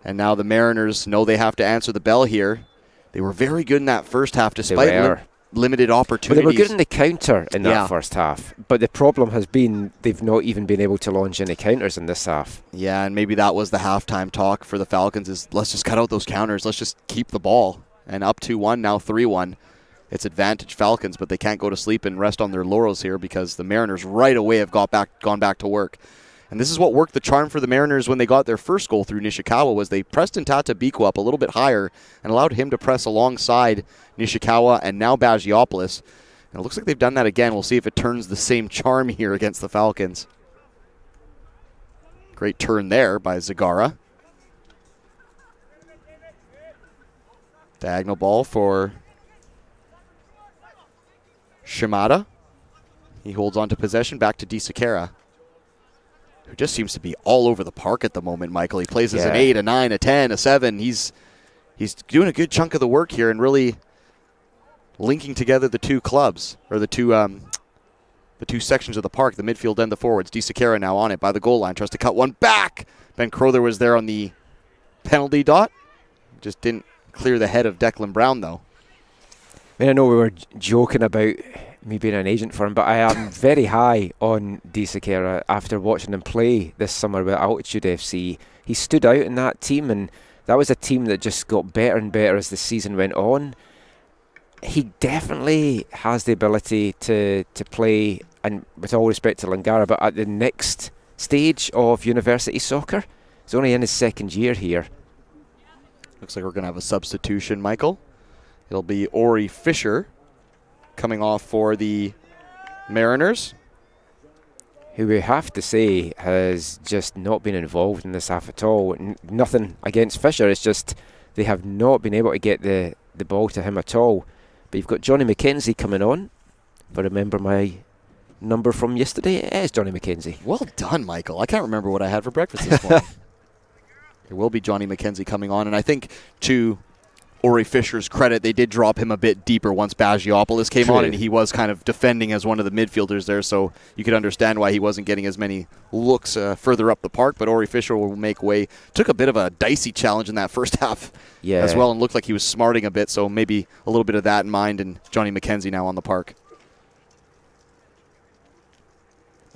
And now the Mariners know they have to answer the bell here. They were very good in that first half, despite limited opportunities. Well, they were good in the counter in that first half, but the problem has been they've not even been able to launch any counters in this half. Yeah, and maybe that was the halftime talk for the Falcons is let's just cut out those counters. Let's just keep the ball. and up 2-1, now 3-1. It's advantage Falcons, but they can't go to sleep and rest on their laurels here because the Mariners right away have gone back to work. And this is what worked the charm for the Mariners when they got their first goal through Nishikawa, was they pressed Ntata Biko up a little bit higher and allowed him to press alongside Nishikawa and now Bagiopoulos. And it looks like they've done that again. We'll see if it turns the same charm here against the Falcons. Great turn there by Zagara. Diagonal ball for Shimada. He holds on to possession, back to DeSiqueira, who just seems to be all over the park at the moment, Michael. He plays as an 8, a 9, a 10, a 7. He's doing a good chunk of the work here and really linking together the two clubs, or the two sections of the park, the midfield and the forwards. DeSiqueira now on it by the goal line, tries to cut one back. Ben Crowther was there on the penalty dot. Just didn't clear the head of Declan Brown, though. I know we were joking about me being an agent for him, but I am very high on DeSiqueira after watching him play this summer with Altitude FC. He stood out in that team, and that was a team that just got better and better as the season went on. He definitely has the ability to play, and with all respect to Langara, but at the next stage of university soccer. He's only in his second year here. Looks like we're going to have a substitution, Michael. It'll be Ori Fisher coming off for the Mariners, who we have to say has just not been involved in this half at all. Nothing against Fisher, it's just they have not been able to get the ball to him at all. But you've got Johnny McKenzie coming on. If I remember my number from yesterday, it is Johnny McKenzie. Well done, Michael. I can't remember what I had for breakfast this morning. There will be Johnny McKenzie coming on, and I think to Ori Fisher's credit, they did drop him a bit deeper once Bagiopoulos came on, and he was kind of defending as one of the midfielders there, so you could understand why he wasn't getting as many looks further up the park, but Ori Fisher will make way. Took a bit of a dicey challenge in that first half as well, and looked like he was smarting a bit, so maybe a little bit of that in mind, and Johnny McKenzie now on the park.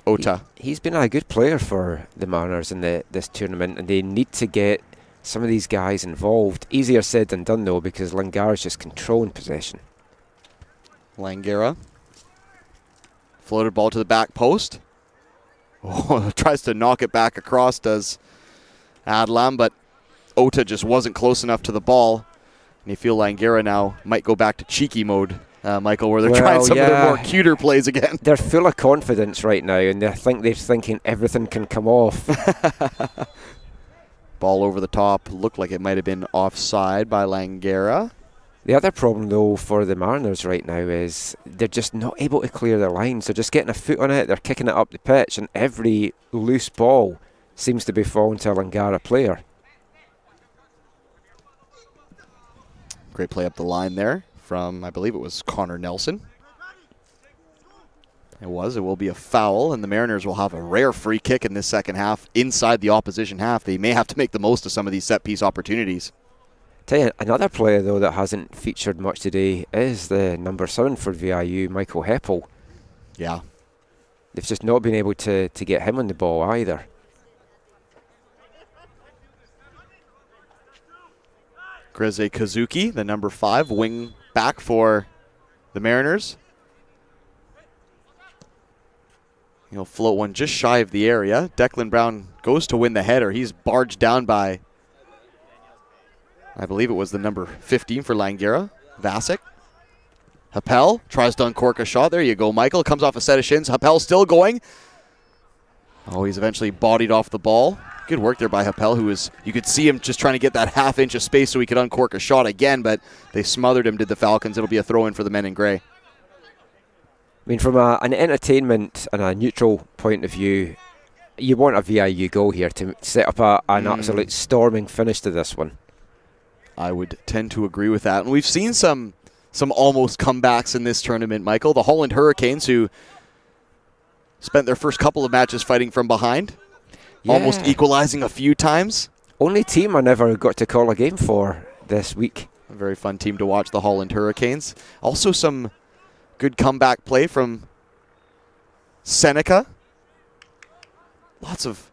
Ota. He's been a good player for the Mariners in this tournament, and they need to get some of these guys involved. Easier said than done, though, because Langara's just controlling possession. Langara. Floated ball to the back post. Oh, tries to knock it back across, does Adlam, but Ota just wasn't close enough to the ball. And you feel Langara now might go back to cheeky mode, Michael, where they're trying some of their more cuter plays again. They're full of confidence right now, and they're thinking everything can come off. Ball over the top. Looked like it might have been offside by Langara. The other problem, though, for the Mariners right now is they're just not able to clear their lines. They're just getting a foot on it. They're kicking it up the pitch, and every loose ball seems to be falling to a Langara player. Great play up the line there from, I believe it was Connor Nelson. It will be a foul, and the Mariners will have a rare free kick in this second half inside the opposition half. They may have to make the most of some of these set-piece opportunities. Tell you, another player, though, that hasn't featured much today is the number 7 for VIU, Michael Heppel. Yeah. They've just not been able to get him on the ball either. Greze Kazuki, the number 5, wing back for the Mariners. He'll float one just shy of the area. Declan Brown goes to win the header. He's barged down by, I believe it was the number 15 for Langara, Vasic. Happel tries to uncork a shot. There you go, Michael. Comes off a set of shins. Happel still going. Oh, he's eventually bodied off the ball. Good work there by Happel, who was, you could see him just trying to get that half inch of space so he could uncork a shot again, but they smothered him, did the Falcons. It'll be a throw-in for the men in grey. I mean, from an entertainment and a neutral point of view, you want a VIU goal here to set up an absolute storming finish to this one. I would tend to agree with that. And we've seen some almost comebacks in this tournament, Michael. The Holland Hurricanes, who spent their first couple of matches fighting from behind, almost equalizing a few times. Only team I never got to call a game for this week. A very fun team to watch, the Holland Hurricanes. Also some good comeback play from Seneca. Lots of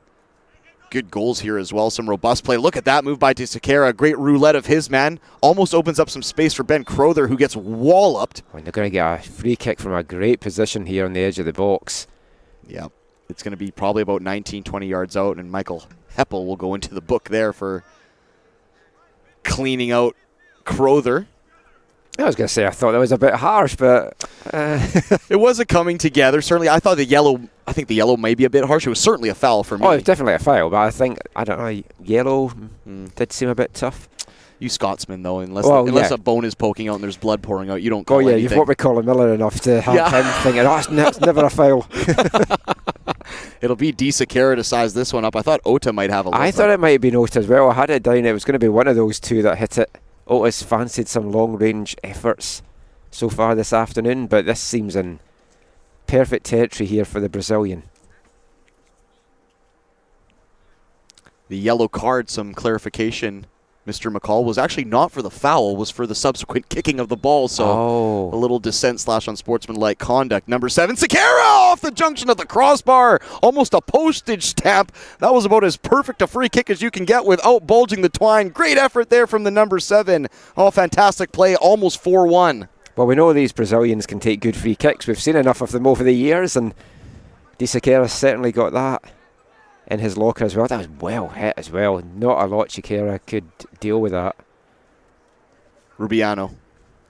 good goals here as well. Some robust play. Look at that move by DeSiqueira. Great roulette of his man. Almost opens up some space for Ben Crowther, who gets walloped. Well, they're going to get a free kick from a great position here on the edge of the box. Yeah, it's going to be probably about 19, 20 yards out, and Michael Heppel will go into the book there for cleaning out Crowther. I was going to say, I thought that was a bit harsh, but... It wasn't coming together. Certainly, I think the yellow may be a bit harsh. It was certainly a foul for me. Oh, it was definitely a foul, but I don't know, yellow did seem a bit tough. You Scotsman, though, unless a bone is poking out and there's blood pouring out, you don't call anything. You've what we call a Miller enough to have him thinking, it's never a foul. It'll be DeSiqueira to size this one up. I thought Ota might have a look. I thought it might have been Ota as well. I had it down. It was going to be one of those two that hit it. Ota's fancied some long-range efforts so far this afternoon, but this seems in perfect territory here for the Brazilian. The yellow card, some clarification. Mr. McCall was actually not for the foul, was for the subsequent kicking of the ball, so a little dissent / unsportsmanlike conduct. Number 7, Siqueira off the junction of the crossbar, almost a postage stamp. That was about as perfect a free kick as you can get without bulging the twine. Great effort there from the number 7. Oh, fantastic play, almost 4-1. Well, we know these Brazilians can take good free kicks. We've seen enough of them over the years, and DeSiqueira certainly got that in his locker as well. That was well hit as well. Not a lot Siqueira could deal with that. Rubiano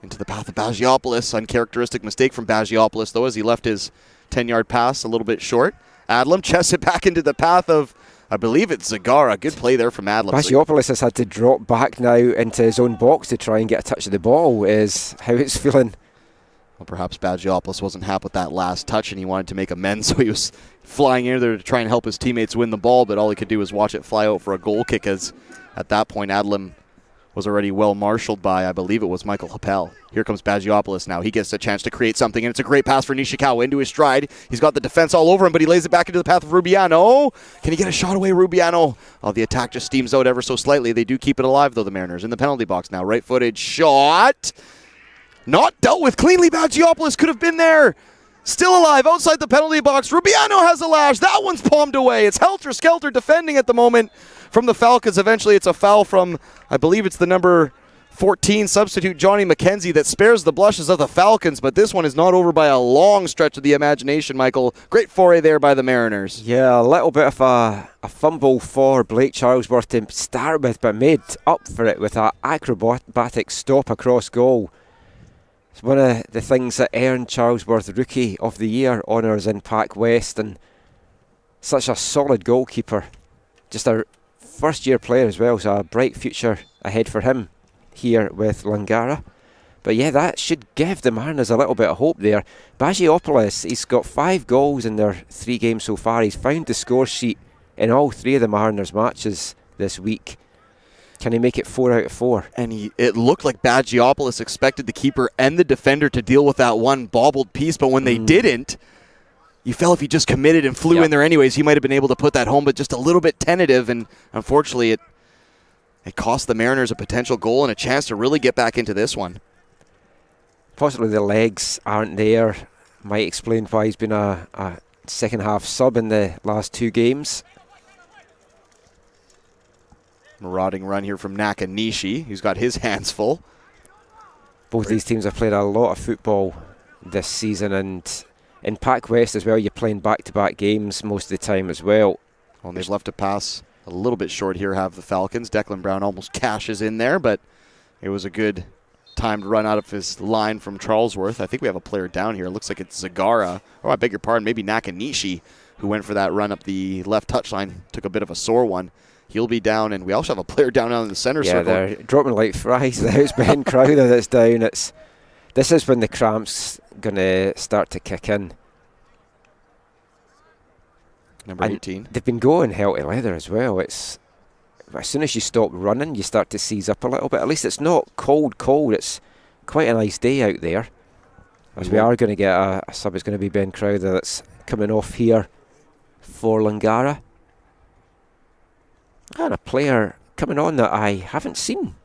into the path of Bagiopoulos. Uncharacteristic mistake from Bagiopoulos, though, as he left his 10-yard pass a little bit short. Adlam chests it back into the path of, I believe it's Zagara. Good play there from Adlam. Bagiopoulos has had to drop back now into his own box to try and get a touch of the ball, is how it's feeling. Well, perhaps Bagiopoulos wasn't happy with that last touch and he wanted to make amends, so he was flying in there to try and help his teammates win the ball, but all he could do was watch it fly out for a goal kick, as at that point Adlam was already well marshaled by, I believe it was Michael Happel. Here comes Bagiopoulos now. He gets a chance to create something, and it's a great pass for Nishikawa into his stride. He's got the defense all over him, but he lays it back into the path of Rubiano. Can he get a shot away, Rubiano? Oh, the attack just steams out ever so slightly. They do keep it alive, though, the Mariners. In the penalty box now. Right-footed shot. Not dealt with cleanly. Bagiopoulos could have been there. Still alive outside the penalty box. Rubiano has a lash. That one's palmed away. It's helter-skelter defending at the moment from the Falcons. Eventually it's a foul from, I believe it's the number 14 substitute Johnny McKenzie that spares the blushes of the Falcons, but this one is not over by a long stretch of the imagination, Michael. Great foray there by the Mariners. Yeah, a little bit of a fumble for Blake Charlesworth to start with, but made up for it with an acrobatic stop across goal. It's one of the things that earned Charlesworth Rookie of the Year honours in Pac West, and such a solid goalkeeper. Just a first-year player as well, so a bright future ahead for him here with Langara. But yeah, that should give the Mariners a little bit of hope there. Bagiopoulos, he's got 5 goals in their 3 games so far. He's found the score sheet in all 3 of the Mariners matches this week. Can he make it 4 out of 4? And it looked like Bagiopoulos expected the keeper and the defender to deal with that one bobbled piece, but when they didn't, you felt if he just committed and flew in there anyways, he might have been able to put that home, but just a little bit tentative, and unfortunately it cost the Mariners a potential goal and a chance to really get back into this one. Possibly the legs aren't there. Might explain why he's been a second half sub in the last 2 games. Marauding run here from Nakanishi, who's got his hands full. Both these teams have played a lot of football this season, and in Pac West as well, you're playing back-to-back games most of the time as well. Well, they've left a pass a little bit short here, have the Falcons. Declan Brown almost cashes in there, but it was a good timed run out of his line from Charlesworth. I think we have a player down here. It looks like it's Zagara. Oh, I beg your pardon, maybe Nakanishi, who went for that run up the left touchline. Took a bit of a sore one. He'll be down, and we also have a player down in the center circle. Yeah, they're dropping like fries. It's Ben Crowther that's down. This is when the cramp's going to start to kick in. Number 18. They've been going hell to leather as well. It's as soon as you stop running, you start to seize up a little bit. At least it's not cold. It's quite a nice day out there. As we are going to get a sub, it's going to be Ben Crowther that's coming off here for Langara. And a player coming on that I haven't seen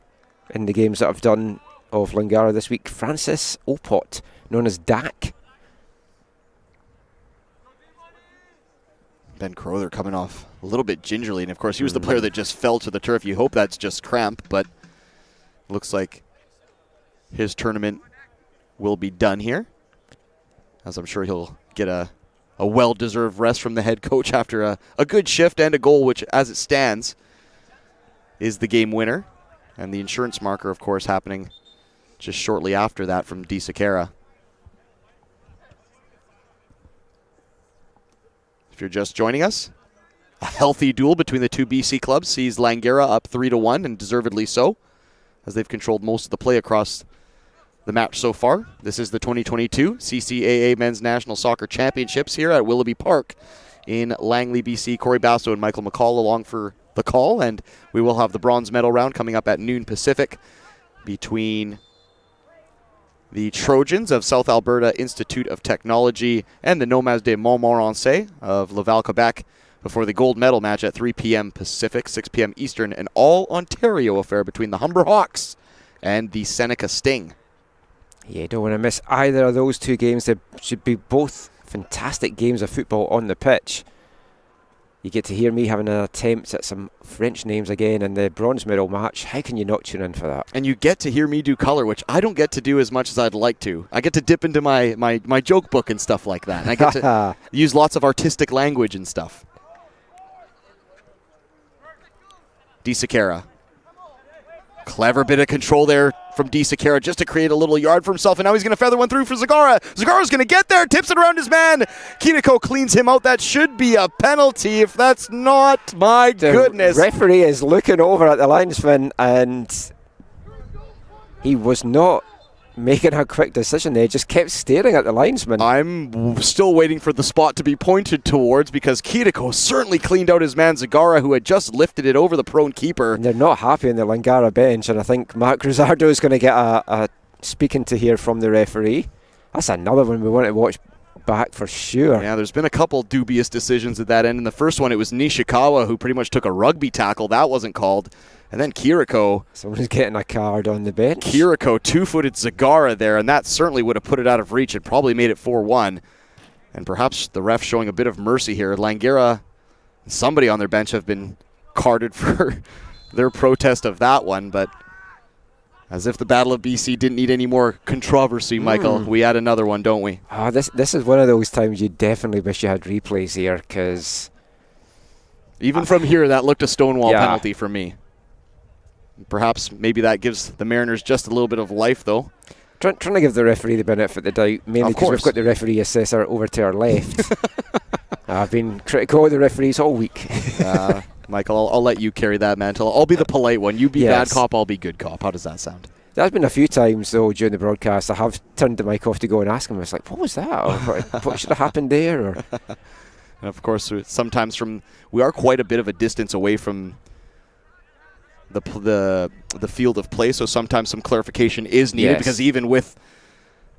in the games that I've done of Langara this week, Francis Opot, known as Dak. Ben Crowther coming off a little bit gingerly, and of course he was the player that just fell to the turf. You hope that's just cramp, but looks like his tournament will be done here, as I'm sure he'll get a well-deserved rest from the head coach after a good shift and a goal, which, as it stands, is the game winner. And the insurance marker, of course, happening just shortly after that from Di Sequeira. If you're just joining us, a healthy duel between the two BC clubs sees Langara up 3-1, and deservedly so, as they've controlled most of the play across the match so far. This is the 2022 CCAA Men's National Soccer Championships here at Willoughby Park in Langley, BC. Corey Basso and Michael McCall along for the call, and we will have the bronze medal round coming up at noon Pacific between the Trojans of South Alberta Institute of Technology and the Nomads de Montmorency of Laval, Quebec, before the gold medal match at 3 p.m. Pacific, 6 p.m. Eastern, an all-Ontario affair between the Humber Hawks and the Seneca Sting. Yeah, don't want to miss either of those two games. They should be both fantastic games of football on the pitch. You get to hear me having an attempt at some French names again in the bronze medal match. How can you not tune in for that? And you get to hear me do color, which I don't get to do as much as I'd like to. I get to dip into my joke book and stuff like that. And I get to use lots of artistic language and stuff. Di Sequeira. Clever bit of control there from Di Sequeira just to create a little yard for himself, and now he's going to feather one through for Zagara. Zagara's going to get there, tips it around his man. Kiniko cleans him out. That should be a penalty. If that's not, my goodness. The referee is looking over at the linesman, and he was not making a quick decision there. He just kept staring at the linesman. I'm still waiting for the spot to be pointed towards, because Kiriko certainly cleaned out his man Zagara, who had just lifted it over the prone keeper. And they're not happy in the Langara bench, and I think Mark Rizzardo is going to get a speaking to hear from the referee. That's another one we want to watch back for sure. Yeah, there's been a couple dubious decisions at that end. In the first one, it was Nishikawa who pretty much took a rugby tackle. That wasn't called. And then Kiriko. Someone's getting a card on the bench. Kiriko two-footed Zagara there, and that certainly would have put it out of reach. It probably made it 4-1. And perhaps the ref showing a bit of mercy here. Langara and somebody on their bench have been carded for their protest of that one, but as if the Battle of BC didn't need any more controversy, Michael. We had another one, don't we? Oh, this is one of those times you definitely wish you had replays here, because even from here, that looked a stonewall penalty for me. Perhaps maybe that gives the Mariners just a little bit of life, though. Trying to give the referee the benefit of the doubt, mainly because we've got the referee assessor over to our left. I've been critical of the referees all week. Michael, I'll let you carry that mantle. I'll be the polite one. You be bad cop, I'll be good cop. How does that sound? There's been a few times, though, during the broadcast, I have turned the mic off to go and ask him. I was like, what was that? Or what should have happened there? Or and of course, sometimes we are quite a bit of a distance away from the field of play, so sometimes some clarification is needed, because even with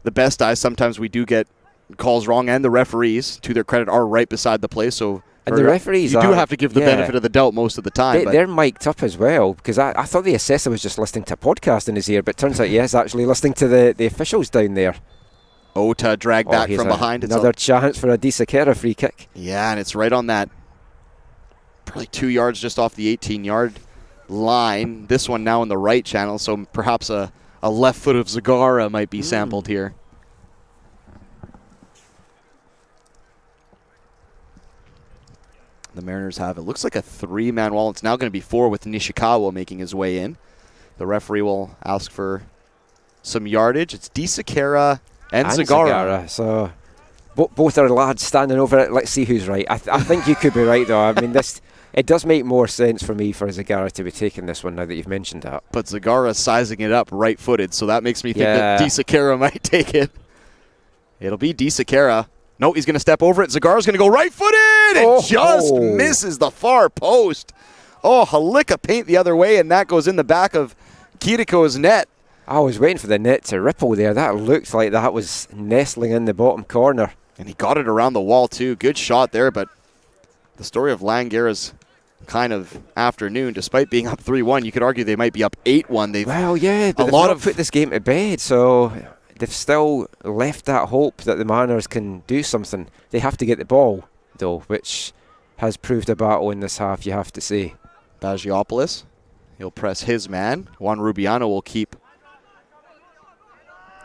the best eyes, sometimes we do get calls wrong, and the referees, to their credit, are right beside the play. So and the referees you do have to give the benefit of the doubt most of the time. They're mic'd up as well, because I thought the assessor was just listening to a podcast in his ear, but turns out he's actually listening to the officials down there. Ota dragged back from behind. Another chance for a Di Sequeira free kick. Yeah, and it's right on that, probably 2 yards just off the 18-yard line. This one now in the right channel, so perhaps a left foot of Zagara might be sampled here. The Mariners have, it looks like a 3-man wall. It's now going to be 4 with Nishikawa making his way in. The referee will ask for some yardage. It's Di Sequeira and Zagara. So both are lads standing over it. Let's see who's right. I think you could be right, though. I mean, it does make more sense for me for Zagara to be taking this one now that you've mentioned that. But Zagara's sizing it up right-footed, so that makes me think that Di Sequeira might take it. It'll be Di Sequeira. No, he's going to step over it. Zagara's going to go right-footed and just misses the far post. Oh, Halika paint the other way, and that goes in the back of Kiriko's net. I was waiting for the net to ripple there. That looked like that was nestling in the bottom corner. And he got it around the wall, too. Good shot there, but the story of Langara's kind of afternoon, despite being up 3-1, you could argue they might be up 8-1. But they've not put this game to bed, so they've still left that hope that the Mariners can do something. They have to get the ball, though, which has proved a battle in this half, you have to say. Bagiopoulos, he'll press his man. Juan Rubiano will keep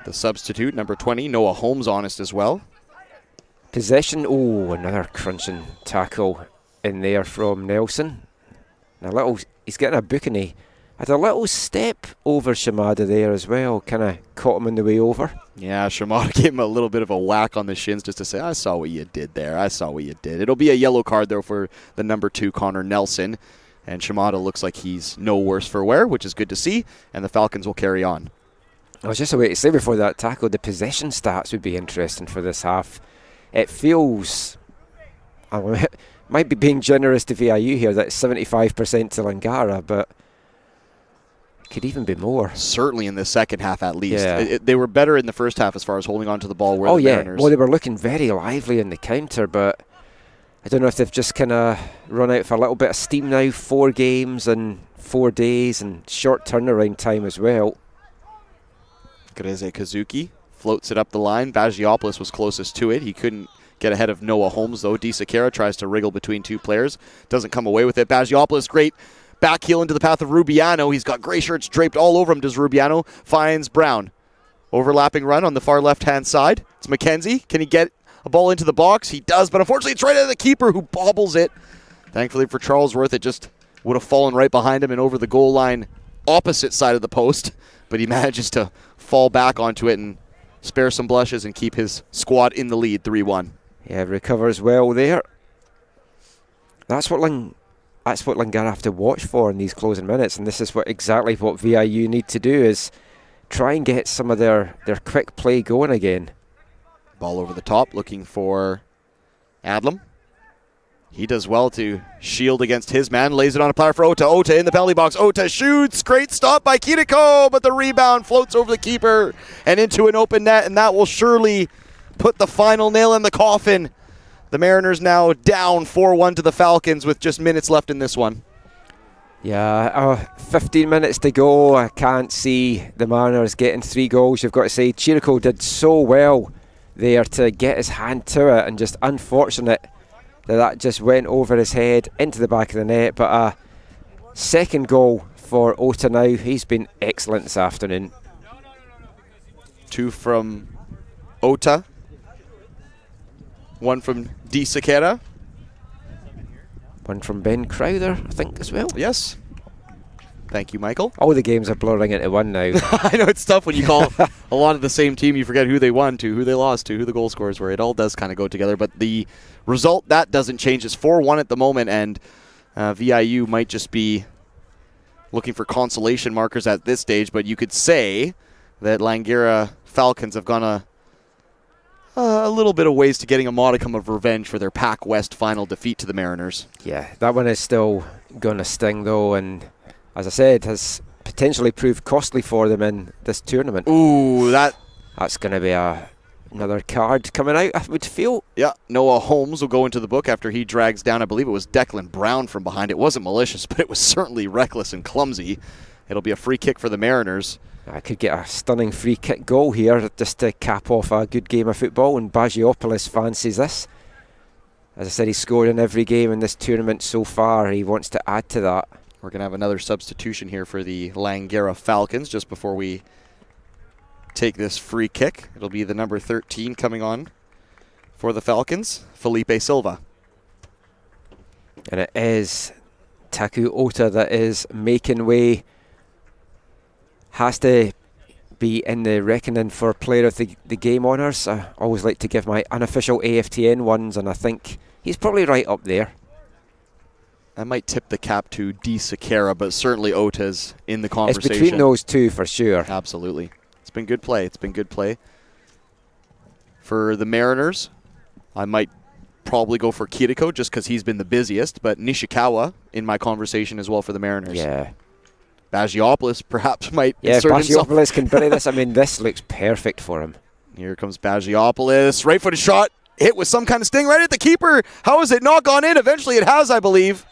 the substitute, number 20. Noah Holmes honest as well. Possession, another crunching tackle in there from Nelson. He's getting a book and he had a little step over Shimada there as well, kind of caught him on the way over. Yeah, Shimada gave him a little bit of a whack on the shins just to say, I saw what you did there. I saw what you did. It'll be a yellow card, though, for the number 2, Connor Nelson. And Shimada looks like he's no worse for wear, which is good to see. And the Falcons will carry on. I was just about to say before that tackle, the possession stats would be interesting for this half. It feels, might be being generous to VIU here, that 75% to Langara, but could even be more. Certainly in the second half, at least. Yeah. They were better in the first half as far as holding on to the ball. Where the Mariners. Well, they were looking very lively in the counter, but I don't know if they've just kind of run out for a little bit of steam now. 4 games and 4 days and short turnaround time as well. Greze Kazuki floats it up the line. Bagiopoulos was closest to it. He couldn't get ahead of Noah Holmes, though. DeSakera tries to wriggle between 2 players. Doesn't come away with it. Bagiopoulos, great back heel into the path of Rubiano. He's got gray shirts draped all over him, does Rubiano. Finds Brown. Overlapping run on the far left-hand side. It's McKenzie. Can he get a ball into the box? He does, but unfortunately it's right at the keeper who bobbles it. Thankfully for Charlesworth, it just would have fallen right behind him and over the goal line opposite side of the post. But he manages to fall back onto it and spare some blushes and keep his squad in the lead, 3-1. Yeah, recovers well there. That's what Langara have to watch for in these closing minutes, and this is exactly what VIU need to do, is try and get some of their quick play going again. Ball over the top, looking for Adlam. He does well to shield against his man, lays it on a platter for Ota. Ota in the penalty box. Ota shoots, great stop by Kiriko, but the rebound floats over the keeper and into an open net, and that will surely put the final nail in the coffin. The Mariners now down 4-1 to the Falcons with just minutes left in this one. Yeah, 15 minutes to go. I can't see the Mariners getting 3 goals. You've got to say, Chirico did so well there to get his hand to it, and just unfortunate that just went over his head into the back of the net. But a second goal for Ota now. He's been excellent this afternoon. 2 from Ota. 1 from DeSakera. 1 from Ben Crowther, I think, as well. Yes. Thank you, Michael. All the games are blurring into one now. I know it's tough when you call a lot of the same team. You forget who they won to, who they lost to, who the goal scorers were. It all does kind of go together. But the result, that doesn't change. It's 4-1 at the moment, and VIU might just be looking for consolation markers at this stage. But you could say that Langara Falcons have gone a little bit of ways to getting a modicum of revenge for their Pac West final defeat to the Mariners. Yeah, that one is still going to sting, though, and as I said, has potentially proved costly for them in this tournament. Ooh, that's going to be another card coming out, I would feel. Yeah, Noah Holmes will go into the book after he drags down, I believe it was Declan Brown from behind. It wasn't malicious, but it was certainly reckless and clumsy. It'll be a free kick for the Mariners. I could get a stunning free kick goal here just to cap off a good game of football, and Bagiopoulos fancies this. As I said, he's scored in every game in this tournament so far. He wants to add to that. We're going to have another substitution here for the Langara Falcons just before we take this free kick. It'll be the number 13 coming on for the Falcons, Felipe Silva. And it is Taku Ota that is making way. Has to be in the reckoning for player of the game honours. I always like to give my unofficial AFTN ones, and I think he's probably right up there. I might tip the cap to DeSakera, but certainly Ota's in the conversation. It's between those two for sure. Absolutely. It's been good play. It's been good play. For the Mariners, I might probably go for Kiriko just because he's been the busiest, but Nishikawa in my conversation as well for the Mariners. Yeah. Bagiopoulos perhaps might insert himself. Yeah, Bagiopoulos can bury this. I mean, this looks perfect for him. Here comes Bagiopoulos. Right-footed shot. Hit with some kind of sting right at the keeper. How has it not gone in? Eventually it has, I believe.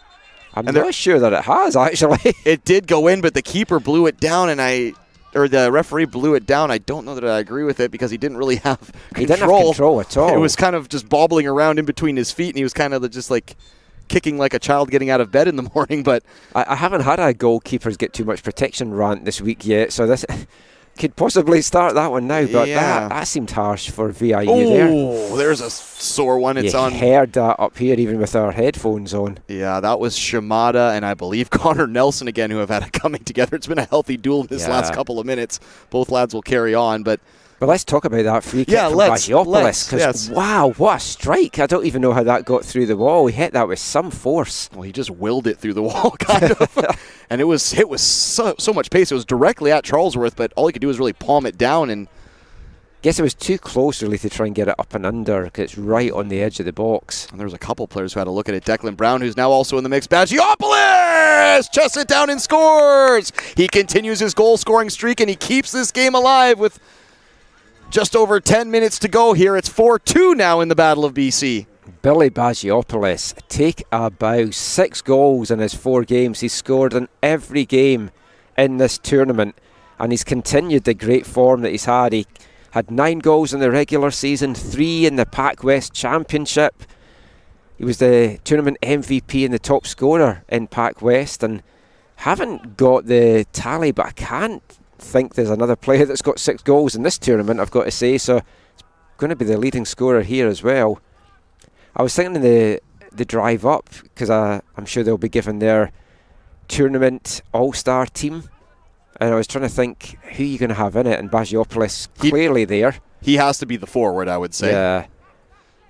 I'm not sure that it has, actually. It did go in, but the keeper blew it down, or the referee blew it down. I don't know that I agree with it because he didn't really have control. He didn't have control at all. It was kind of just bobbling around in between his feet, and he was kind of just like kicking like a child getting out of bed in the morning. But I haven't had a goalkeepers get too much protection rant this week yet, so this could possibly start that one now. But that seemed harsh for VIU there. Oh, there's a sore one. It's on. Heard that up here even with our headphones on. Yeah, that was Shimada and I believe Connor Nelson again who have had it coming together. It's been a healthy duel this last couple of minutes. Both lads will carry on, but let's talk about that free kick from Bagiopolis, because wow, what a strike. I don't even know how that got through the wall. He hit that with some force. Well, he just willed it through the wall, kind of. And it was so much pace. It was directly at Charlesworth, but all he could do was really palm it down. And guess it was too close, really, to try and get it up and under, because it's right on the edge of the box. And there was a couple players who had a look at it. Declan Brown, who's now also in the mix. Bagiopolis chests it down and scores. He continues his goal-scoring streak, and he keeps this game alive with just over 10 minutes to go here. It's 4-2 now in the Battle of BC. Billy Bagiopolis, take a bow. 6 goals in his 4 games. He's scored in every game in this tournament, and he's continued the great form that he's had. He had 9 goals in the regular season, 3 in the Pac West Championship. He was the tournament MVP and the top scorer in Pac West, and haven't got the tally, but I can't think there's another player that's got 6 goals in this tournament, I've got to say, so it's going to be the leading scorer here as well. I was thinking the drive up, because I'm sure they'll be given their tournament all-star team, and I was trying to think who you're going to have in it, and Bagiopolis clearly there. He has to be the forward, I would say. Yeah.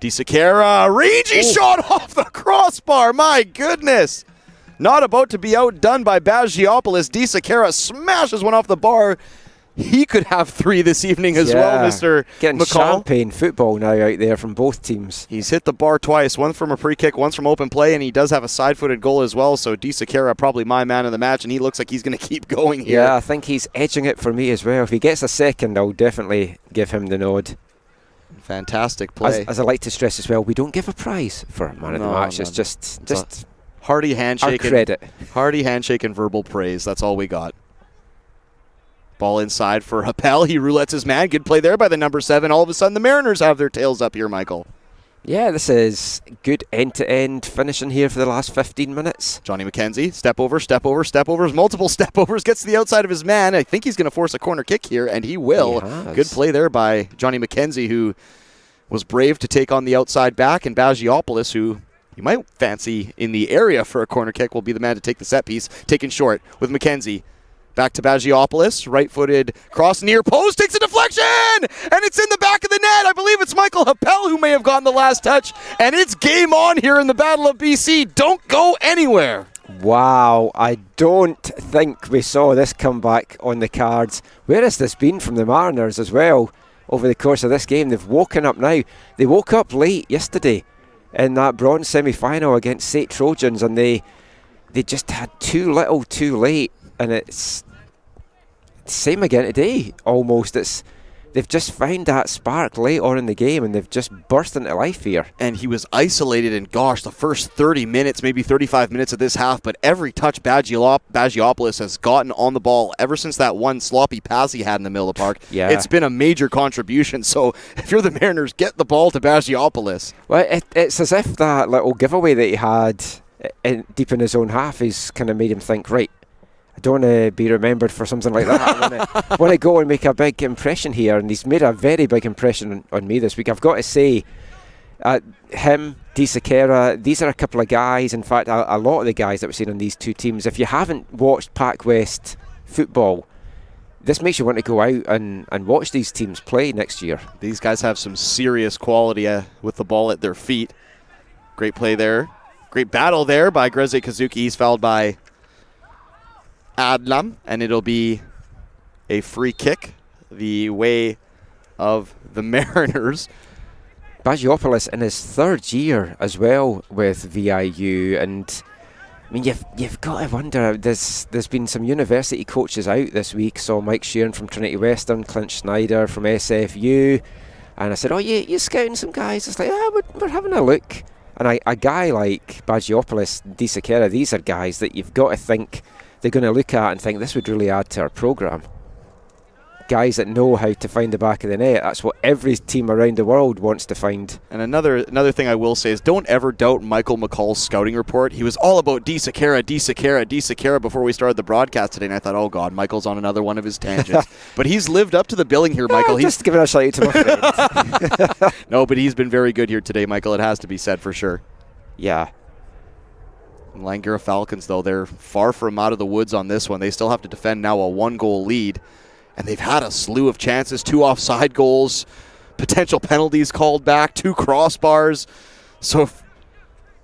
DeSiqueira, rangy shot off the crossbar, my goodness. Not about to be outdone by Bagiopolis. DeSiqueira smashes one off the bar. He could have 3 this evening as well, Mr. Getting McCall. champagne football now out there from both teams. He's hit the bar twice, one from a free kick, once from open play, and he does have a side-footed goal as well, so DeSiqueira probably my man of the match, and he looks like he's going to keep going here. Yeah, I think he's edging it for me as well. If he gets a second, I'll definitely give him the nod. Fantastic play. As I like to stress as well, we don't give a prize for a man of the match. It's just hearty handshake. Our credit. Hearty handshake and verbal praise. That's all we got. Ball inside for Appel. He roulettes his man. Good play there by the number 7. All of a sudden, the Mariners have their tails up here, Michael. Yeah, this is good end-to-end finishing here for the last 15 minutes. Johnny McKenzie, step overs, multiple step overs, gets to the outside of his man. I think he's going to force a corner kick here, and he will. Good play there by Johnny McKenzie, who was brave to take on the outside back, and Bagiopolis, who you might fancy in the area for a corner kick, will be the man to take the set piece. Taken short with McKenzie. Back to Bagiopolis, right-footed cross near post, takes a deflection, and it's in the back of the net. I believe it's Michael Appel who may have gotten the last touch, and it's game on here in the Battle of BC. Don't go anywhere. Wow, I don't think we saw this comeback on the cards. Where has this been from the Mariners as well over the course of this game? They've woken up now. They woke up late yesterday in that bronze semi-final against St. Trojans, and they just had too little too late. And it's same again today, almost. They've just found that spark late on in the game, and they've just burst into life here. And he was isolated, and gosh, the first 30 minutes, maybe 35 minutes of this half, but every touch Bagiopolis has gotten on the ball ever since that one sloppy pass he had in the middle of the park. Yeah. It's been a major contribution. So if you're the Mariners, get the ball to Bagiopolis. Well, it's as if that little giveaway that he had deep in his own half has kind of made him think, right, I don't want to be remembered for something like that. I want to go and make a big impression here, and he's made a very big impression on me this week. I've got to say, him, DeSiqueira, these are a couple of guys, in fact, a lot of the guys that we've seen on these two teams. If you haven't watched Pac West football, this makes you want to go out and watch these teams play next year. These guys have some serious quality with the ball at their feet. Great play there. Great battle there by Greze Kazuki. He's fouled by Adlam, and it'll be a free kick the way of the Mariners. Bagiopolis in his 3rd year as well with VIU, and I mean you've got to wonder, there's been some university coaches out this week. Saw Mike Sheeran from Trinity Western, Clint Schneider from SFU, and I said, oh, you scouting some guys? It's like, we're having a look. And a guy like Bagiopolis, DeSiqueira, these are guys that you've got to think they're going to look at and think this would really add to our programme. guys that know how to find the back of the net. That's what every team around the world wants to find. And another thing I will say is don't ever doubt Michael McCall's scouting report. He was all about D. Sakara before we started the broadcast today, and I thought, oh God, Michael's on another one of his tangents. But he's lived up to the billing here, Michael. Just giving a shout out to my friend. No, but he's been very good here today, Michael. It has to be said for sure. Yeah. Langara Falcons, though, they're far from out of the woods on this one. They still have to defend now a 1-goal lead. And they've had a slew of chances, 2 offside goals, potential penalties called back, 2 crossbars. So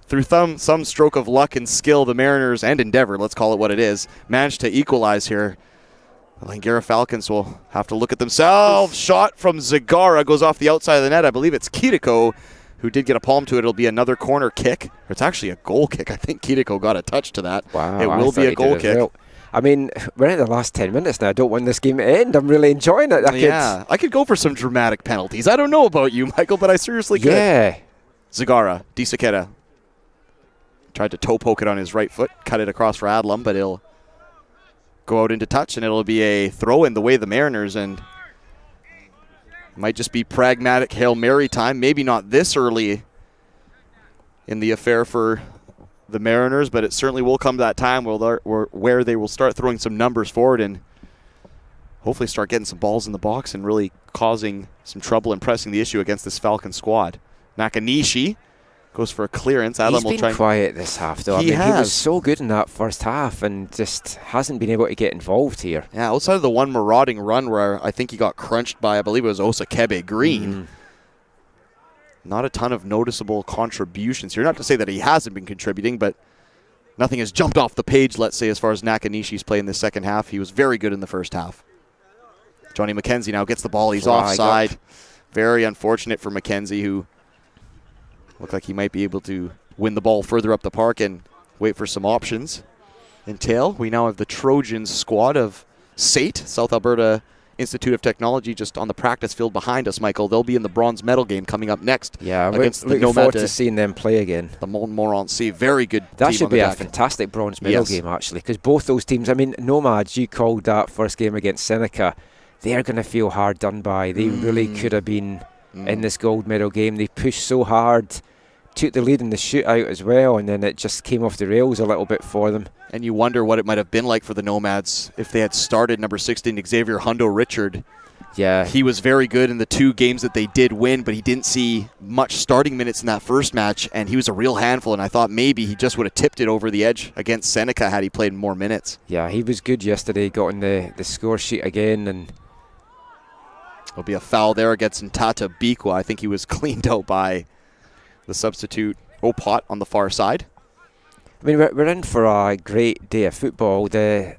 through some stroke of luck and skill, the Mariners and endeavor, let's call it what it is, managed to equalize here. The Langara Falcons will have to look at themselves. Shot from Zagara goes off the outside of the net. I believe it's Kitiko who did get a palm to it. It'll be another corner kick. It's actually a goal kick. I think Kitiko got a touch to that. Wow, it will be a goal kick. Well. I mean, we're in the last 10 minutes now. I don't want this game to end. I'm really enjoying it. I could go for some dramatic penalties. I don't know about you, Michael, but I seriously could. Yeah. Zagara, Di Saketa, tried to toe poke it on his right foot, cut it across for Adlam, but he'll go out into touch, and it'll be a throw-in the way the Mariners, and might just be pragmatic Hail Mary time. Maybe not this early in the affair for the Mariners, but it certainly will come to that time where they will start throwing some numbers forward and hopefully start getting some balls in the box and really causing some trouble and pressing the issue against this Falcon squad. Nakanishi goes for a clearance. He's been quiet this half, though. He was so good in that first half and just hasn't been able to get involved here. Yeah, outside of the one marauding run where I think he got crunched by, I believe it was Osakebe Green. Not a ton of noticeable contributions here. Not to say that he hasn't been contributing, but nothing has jumped off the page, let's say, as far as Nakanishi's play in the second half. He was very good in the first half. Johnny McKenzie now gets the ball. He's offside. Very unfortunate for McKenzie, who looked like he might be able to win the ball further up the park and wait for some options. Until we now have the Trojans squad of SAIT, South Alberta Institute of Technology, just on the practice field behind us, Michael. They'll be in the bronze medal game coming up next. Yeah, I'm looking forward to seeing them play again. The Montmorency, very good that team. Should be a fantastic bronze medal game, actually, because both those teams, I mean, Nomads, you called that first game against Seneca. They're going to feel hard done by. They really could have been in this gold medal game. They pushed so hard, took the lead in the shootout as well, and then it just came off the rails a little bit for them. And you wonder what it might have been like for the Nomads if they had started number 16, Xavier Hundo Richard. Yeah. He was very good in the 2 games that they did win, but he didn't see much starting minutes in that first match, and he was a real handful, and I thought maybe he just would have tipped it over the edge against Seneca had he played more minutes. Yeah, he was good yesterday, got on the score sheet again, and there'll be a foul there against Ntata Bikwa. I think he was cleaned out by the substitute Opot on the far side. I mean, we're in for a great day of football. The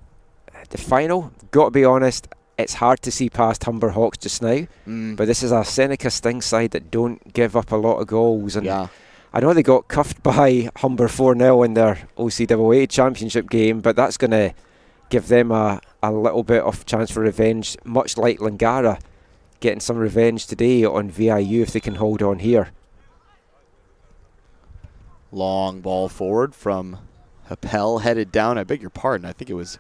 final, got to be honest, it's hard to see past Humber Hawks just now. But this is a Seneca Sting side that don't give up a lot of goals. And I know they got cuffed by Humber 4-0 in their OCAA championship game, but that's going to give them a little bit of chance for revenge, much like Langara getting some revenge today on VIU if they can hold on here. Long ball forward from Happel, headed down. I beg your pardon. I think it was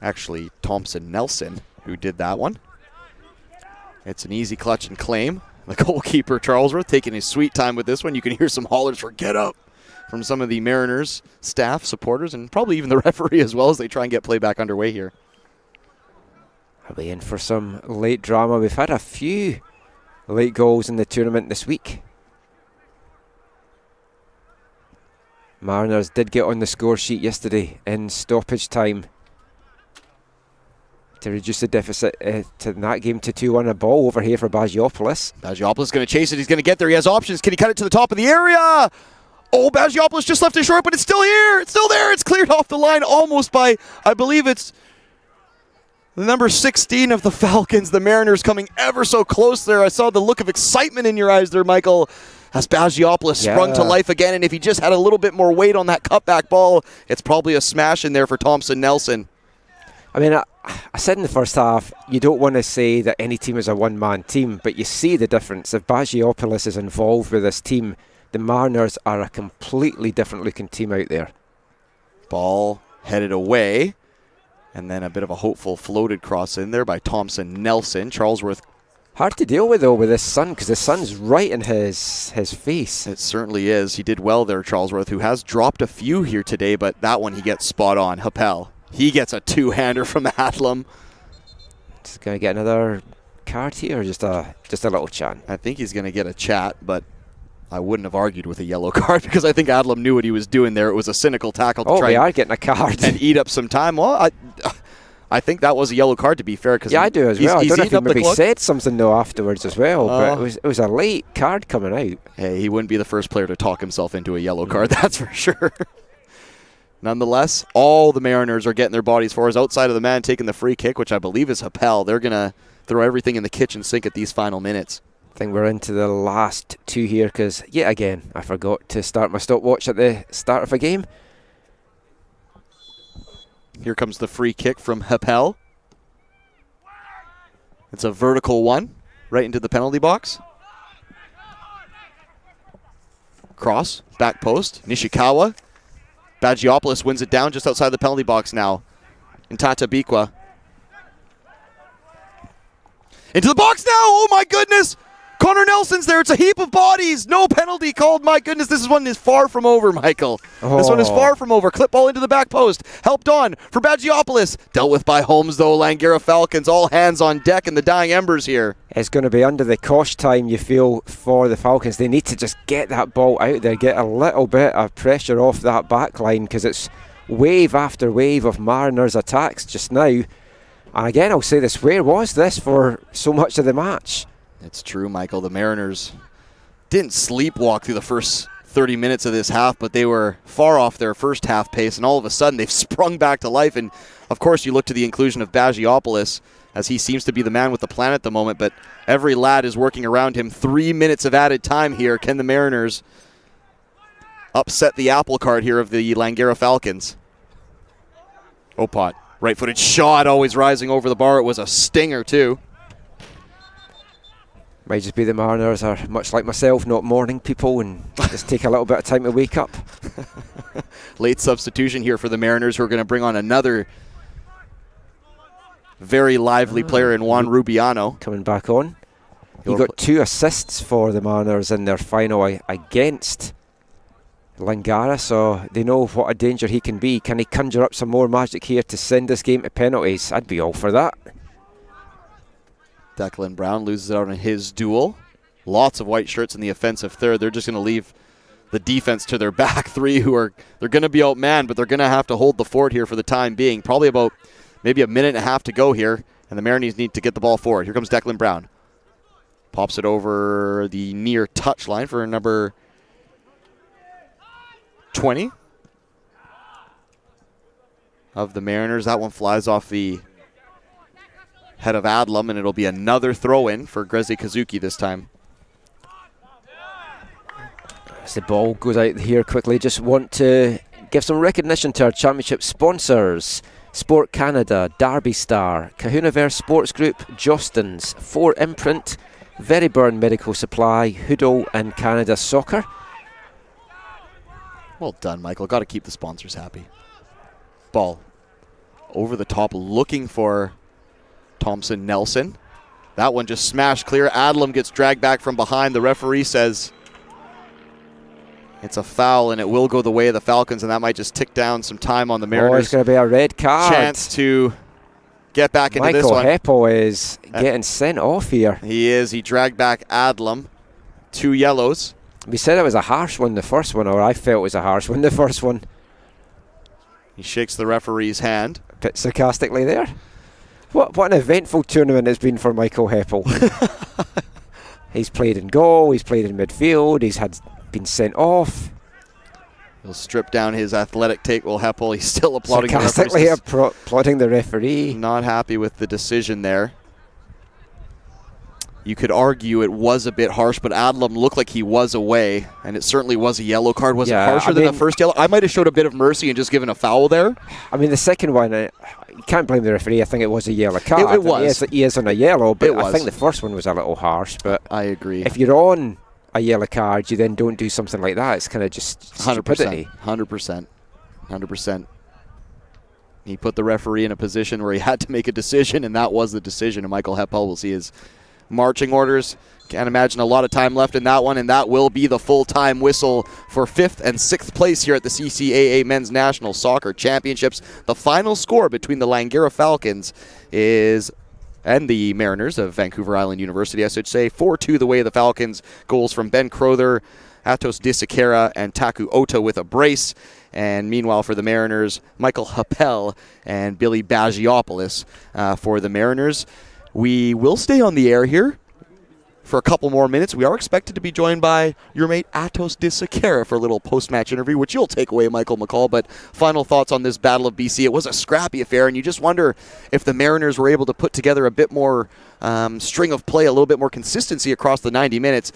actually Thompson Nelson who did that one. It's an easy clutch and claim. The goalkeeper, Charlesworth, taking his sweet time with this one. You can hear some hollers for get up from some of the Mariners staff, supporters, and probably even the referee as well as they try and get play back underway here. Are we in for some late drama? We've had a few late goals in the tournament this week. Mariners did get on the score sheet yesterday in stoppage time to reduce the deficit to that game to 2-1. A ball over here for Bagiopoulos. Bagiopoulos going to chase it. He's going to get there. He has options. Can he cut it to the top of the area? Oh, Bagiopoulos just left it short, but it's still here. It's still there. It's cleared off the line almost by, I believe it's the number 16 of the Falcons. The Mariners coming ever so close there. I saw the look of excitement in your eyes there, Michael, as Bagiopoulos sprung to life again. And if he just had a little bit more weight on that cutback ball, it's probably a smash in there for Thompson Nelson. I mean, I said in the first half, you don't want to say that any team is a one-man team, but you see the difference. If Bagiopoulos is involved with this team, the Mariners are a completely different looking team out there. Ball headed away. And then a bit of a hopeful floated cross in there by Thompson Nelson. Charlesworth. Hard to deal with, though, with this sun, because the sun's right in his face. It certainly is. He did well there, Charlesworth, who has dropped a few here today, but that one he gets spot on. Happel. He gets a two-hander from Adlam. Just going to get another card here, or just a little chat? I think he's going to get a chat, but I wouldn't have argued with a yellow card because I think Adlam knew what he was doing there. It was a cynical tackle to try we are getting a card. and eat up some time. Well, I think that was a yellow card, to be fair. Yeah, I do as well. I don't know if he maybe said something, though, afterwards as well, but it was a late card coming out. Hey, he wouldn't be the first player to talk himself into a yellow card, that's for sure. Nonetheless, all the Mariners are getting their bodies forward. Outside of the man taking the free kick, which I believe is Happel. They're going to throw everything in the kitchen sink at these final minutes. I think we're into the last two here because, yet again, I forgot to start my stopwatch at the start of a game. Here comes the free kick from Happel. It's a vertical one right into the penalty box. Cross, back post, Nishikawa. Bagiopoulos wins it down just outside the penalty box now. And Tata Bikwa. Into the box now! Oh my goodness! Connor Nelson's there. It's a heap of bodies. No penalty called. My goodness, this one is far from over, Michael. This one is far from over. Clip ball into the back post. Helped on for Bagiopoulos. Dealt with by Holmes, though. Langara Falcons, all hands on deck in the dying embers here. It's going to be under the cosh time, you feel, for the Falcons. They need to just get that ball out there, get a little bit of pressure off that back line, because it's wave after wave of Mariners attacks just now. And again, I'll say this, where was this for so much of the match? It's true, Michael. The Mariners didn't sleepwalk through the first 30 minutes of this half, but they were far off their first half pace, and all of a sudden they've sprung back to life. And, of course, you look to the inclusion of Bagiopoulos, as he seems to be the man with the plan at the moment, but every lad is working around him. 3 minutes of added time here. Can the Mariners upset the apple cart here of the Langara Falcons? Opot, right-footed shot, always rising over the bar. It was a stinger, too. Might just be the Mariners are much like myself, not morning people, and just take a little bit of time to wake up. Late substitution here for the Mariners, who are going to bring on another very lively player in Juan Rubiano. Coming back on. He got 2 assists for the Mariners in their final against Langara, so they know what a danger he can be. Can he conjure up some more magic here to send this game to penalties? I'd be all for that. Declan Brown loses out on his duel. Lots of white shirts in the offensive third. They're just going to leave the defense to their back three, they're going to be outmanned, but they're going to have to hold the fort here for the time being. Probably about maybe a minute and a half to go here, and the Mariners need to get the ball forward. Here comes Declan Brown. Pops it over the near touchline for number 20 of the Mariners. That one flies off the head of Adlam, and it'll be another throw-in for Grezi Kazuki this time. As the ball goes out here quickly, just want to give some recognition to our championship sponsors. Sport Canada, Derby Star, Kahunaverse Sports Group, Jostens, 4 Imprint, Veryburn Medical Supply, Hoodle and Canada Soccer. Well done, Michael. Got to keep the sponsors happy. Ball over the top, looking for Thompson Nelson. That one just smashed clear. Adlam gets dragged back from behind. The referee says it's a foul, and it will go the way of the Falcons, and that might just tick down some time on the Mariners. Oh, it's going to be a red card. Chance to get back into this one. Michael Heppel is getting sent off here. He is. He dragged back Adlam. 2 yellows. We said it was a harsh one, the first one, or I felt it was a harsh one, the first one. He shakes the referee's hand. A bit sarcastically there. What an eventful tournament it's been for Michael Heppel. He's played in goal, he's played in midfield, he's been sent off. He'll strip down his athletic take. Will Heppel, he's still applauding the referee. Sarcastically applauding the referee. Not happy with the decision there. You could argue it was a bit harsh, but Adlam looked like he was away, and it certainly was a yellow card. Was it harsher than the first yellow? I might have showed a bit of mercy and just given a foul there. I mean, the second one, you can't blame the referee. I think it was a yellow card. It was. He is on a yellow, but I think the first one was a little harsh. But I agree. If you're on a yellow card, you then don't do something like that. It's kind of just stupidity. 100%. He put the referee in a position where he had to make a decision, and that was the decision. And Michael Heppel will see his marching orders. Can't imagine a lot of time left in that one, and that will be the full-time whistle for 5th and 6th place here at the CCAA Men's National Soccer Championships. The final score between the Langara Falcons and the Mariners of Vancouver Island University, I should say, 4-2 the way of the Falcons. Goals from Ben Crowther, Atos Disakera, and Taku Ota with a brace. And meanwhile for the Mariners, Michael Heppel and Billy Bagiopoulos for the Mariners. We will stay on the air here for a couple more minutes. We are expected to be joined by your mate Atos Disakera for a little post-match interview, which you'll take away, Michael McCall. But final thoughts on this Battle of BC. It was a scrappy affair, and you just wonder if the Mariners were able to put together a bit more string of play, a little bit more consistency across the 90 minutes.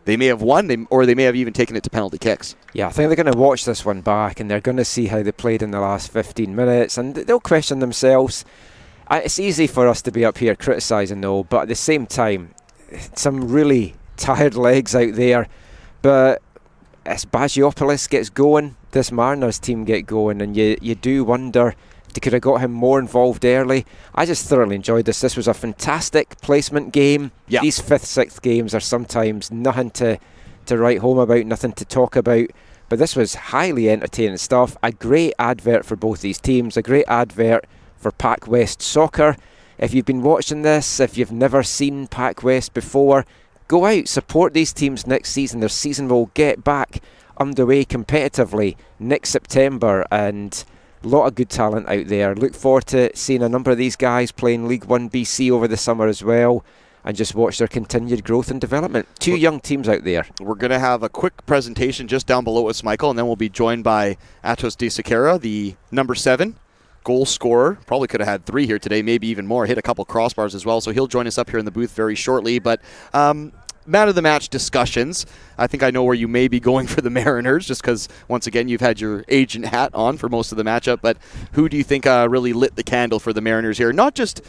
They may have won, or they may have even taken it to penalty kicks. Yeah, I think they're going to watch this one back, and they're going to see how they played in the last 15 minutes, and they'll question themselves. It's easy for us to be up here criticising, though, but at the same time, some really tired legs out there. But as Bagiopoulos gets going, this Mariners team get going, and you do wonder, they could have got him more involved early. I just thoroughly enjoyed this. This was a fantastic placement game. Yeah. These 5th, 6th games are sometimes nothing to write home about, nothing to talk about. But this was highly entertaining stuff. A great advert for both these teams, a great advert for Pac West Soccer. If you've been watching this, if you've never seen Pac West before, go out, support these teams next season. Their season will get back underway competitively next September, and a lot of good talent out there. Look forward to seeing a number of these guys playing League 1 BC over the summer as well, and just watch their continued growth and development. Two young teams out there. We're going to have a quick presentation just down below us, Michael, and then we'll be joined by Atos Disakera, the number 7 goal scorer. Probably could have had 3 here today, maybe even more. Hit a couple crossbars as well, so he'll join us up here in the booth very shortly. But man of the match discussions. I think I know where you may be going for the Mariners, just because, once again, you've had your agent hat on for most of the matchup. But who do you think really lit the candle for the Mariners here? Not just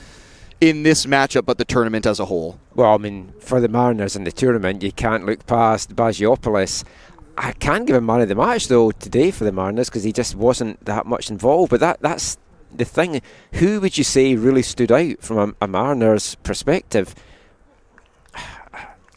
in this matchup, but the tournament as a whole. Well, I mean, for the Mariners in the tournament, you can't look past Bagiopoulos. I can give him man of the match, though, today for the Mariners, because he just wasn't that much involved. But that's the thing. Who would you say really stood out from a Mariners perspective?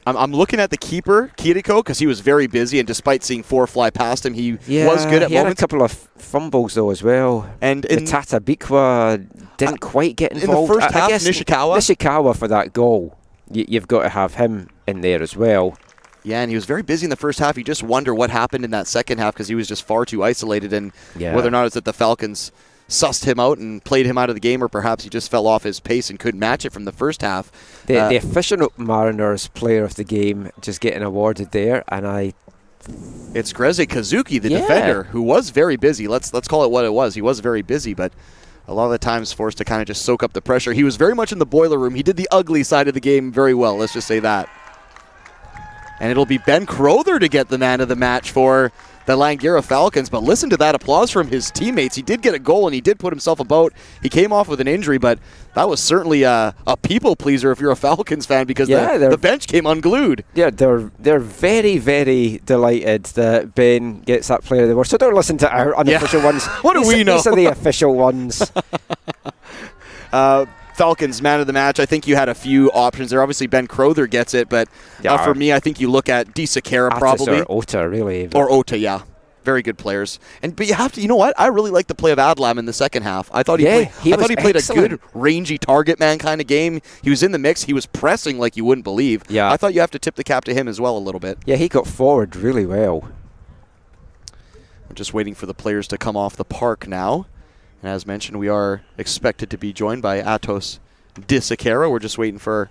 I'm looking at the keeper, Kiriko, because he was very busy, and despite seeing 4 fly past him, he was good at he moments. Had a couple of fumbles, though, as well. And Tata Bikwa didn't quite get involved. In the first half, Nishikawa for that goal, you've got to have him in there as well. Yeah, and he was very busy in the first half. You just wonder what happened in that second half, because he was just far too isolated, and whether or not it's that the Falcons sussed him out and played him out of the game, or perhaps he just fell off his pace and couldn't match it from the first half. The official Mariners player of the game just getting awarded there, and it's Greze Kazuki, the defender, who was very busy. Let's call it what it was. He was very busy, but a lot of the times forced to kind of just soak up the pressure. He was very much in the boiler room. He did the ugly side of the game very well, let's just say that. And it'll be Ben Crowther to get the man of the match for the Langara Falcons, but listen to that applause from his teammates. He did get a goal, and he did put himself about. He came off with an injury, but that was certainly a people pleaser if you're a Falcons fan, because the bench came unglued. Yeah, they're very, very delighted that Ben gets that player of the award. So don't listen to our unofficial ones. What do we know? These are the official ones. Falcons man of the match. I think you had a few options there. Obviously, Ben Crowther gets it, but for me, I think you look at Disakera probably. Or Ota, really. Or Ota, yeah. Very good players. But you have to, you know what? I really liked the play of Adlam in the second half. I thought he played a good, rangy target man kind of game. He was in the mix. He was pressing like you wouldn't believe. Yeah. I thought you have to tip the cap to him as well a little bit. Yeah, he got forward really well. We're just waiting for the players to come off the park now. And as mentioned, we are expected to be joined by Atos Disakera. We're just waiting for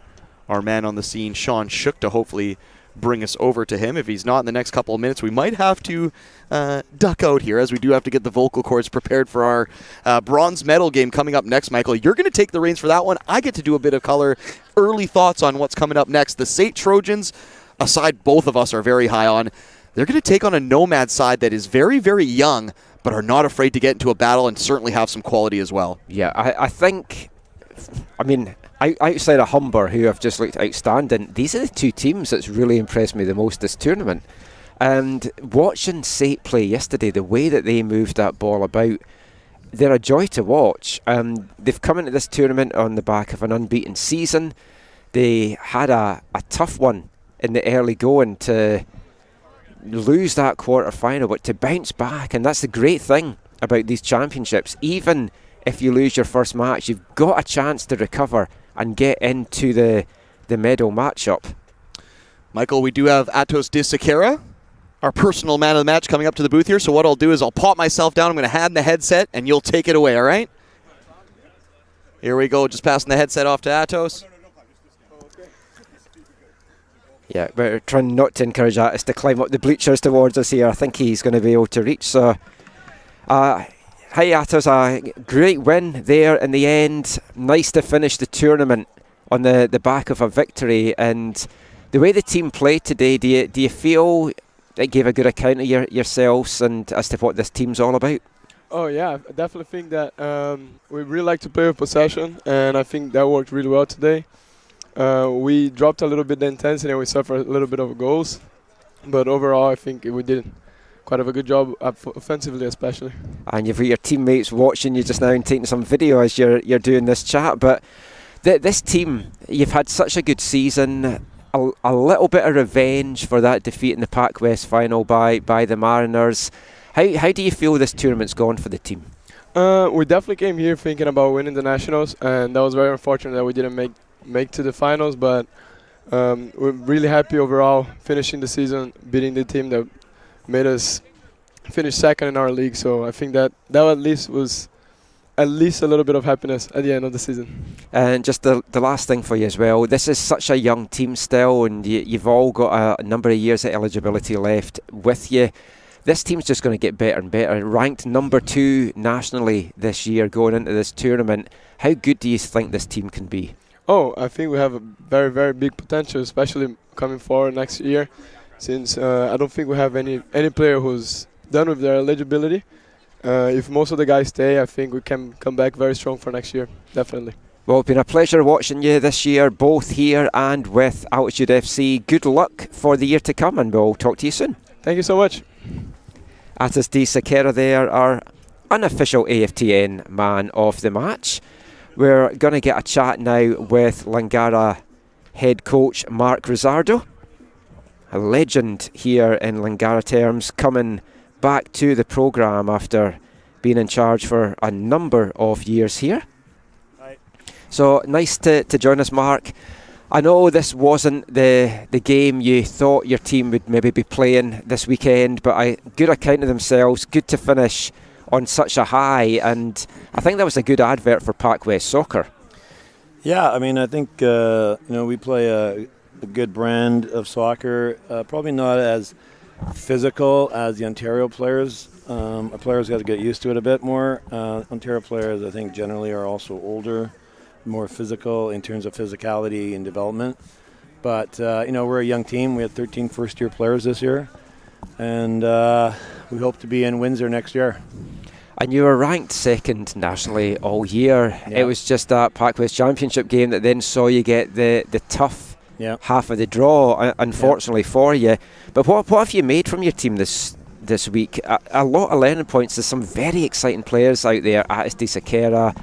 our man on the scene, Sean Shook, to hopefully bring us over to him. If he's not in the next couple of minutes, we might have to duck out here, as we do have to get the vocal cords prepared for our bronze medal game coming up next. Michael, you're going to take the reins for that one. I get to do a bit of color. Early thoughts on what's coming up next. The Sate Trojans, a side both of us are very high on. They're going to take on a Nomad side that is very, very young, but are not afraid to get into a battle and certainly have some quality as well. Yeah, I think, I mean, outside of Humber, who have just looked outstanding, these are the two teams that's really impressed me the most this tournament. And watching Sate play yesterday, the way that they moved that ball about, they're a joy to watch. They've come into this tournament on the back of an unbeaten season. They had a tough one in the early going to lose that quarter final, but to bounce back, and that's the great thing about these championships. Even if you lose your first match, you've got a chance to recover and get into the medal matchup. Michael, we do have Atos Disakera, our personal man of the match, coming up to the booth here. So what I'll do is I'll pop myself down. I'm going to hand the headset, and you'll take it away, all right? Here we go, just passing the headset off to Atos. Yeah, we're trying not to encourage Atos to climb up the bleachers towards us here. I think he's going to be able to reach. So, hi Atos, a great win there in the end. Nice to finish the tournament on the back of a victory. And the way the team played today, do you feel it gave a good account of yourselves and as to what this team's all about? Oh yeah, I definitely think that we really like to play with possession, and I think that worked really well today. We dropped a little bit the intensity and we suffered a little bit of goals, but overall I think we did quite a good job offensively, especially. And you've got your teammates watching you just now and taking some video as you're doing this chat. But this team, you've had such a good season. A little bit of revenge for that defeat in the Pac West final by the Mariners. How do you feel this tournament's gone for the team? We definitely came here thinking about winning the Nationals, and that was very unfortunate that we didn't make to the finals, but we're really happy overall finishing the season, beating the team that made us finish second in our league. So I think that at least was a little bit of happiness at the end of the season. And just the last thing for you as well, this is such a young team still, and you've all got a number of years of eligibility left with you. This team's just going to get better and better. Ranked number 2 nationally this year going into this tournament. How good do you think this team can be? Oh, I think we have a very, very big potential, especially coming forward next year, since I don't think we have any player who's done with their eligibility. If most of the guys stay, I think we can come back very strong for next year, definitely. Well, it's been a pleasure watching you this year, both here and with Altitude FC. Good luck for the year to come, and we'll talk to you soon. Thank you so much. Atos Disakera there, our unofficial AFTN man of the match. We're going to get a chat now with Langara head coach Mark Rizzardo, a legend here in Langara terms, coming back to the programme after being in charge for a number of years here. Hi. So nice to join us, Mark. I know this wasn't the game you thought your team would maybe be playing this weekend, but good account of themselves, good to finish on such a high, and I think that was a good advert for Pac West Soccer. Yeah, I mean, I think we play a good brand of soccer, probably not as physical as the Ontario players. Our players got to get used to it a bit more. Ontario players, I think, generally are also older, more physical in terms of physicality and development. But, we're a young team. We had 13 first-year players this year, and we hope to be in Windsor next year. And you were ranked second nationally all year. Yeah. It was just that Pac West Championship game that then saw you get the tough half of the draw, unfortunately for you. But what have you made from your team this week? A lot of learning points. There's some very exciting players out there. Atos Disakera,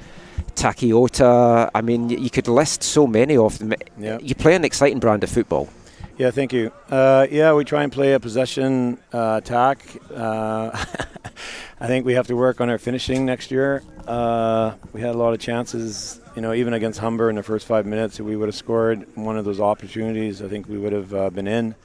Takiota. I mean, you could list so many of them. Yeah. You play an exciting brand of football. Yeah, thank you. We try and play a possession attack. I think we have to work on our finishing next year. We had a lot of chances, even against Humber in the first 5 minutes. If we would have scored one of those opportunities, I think we would have been in.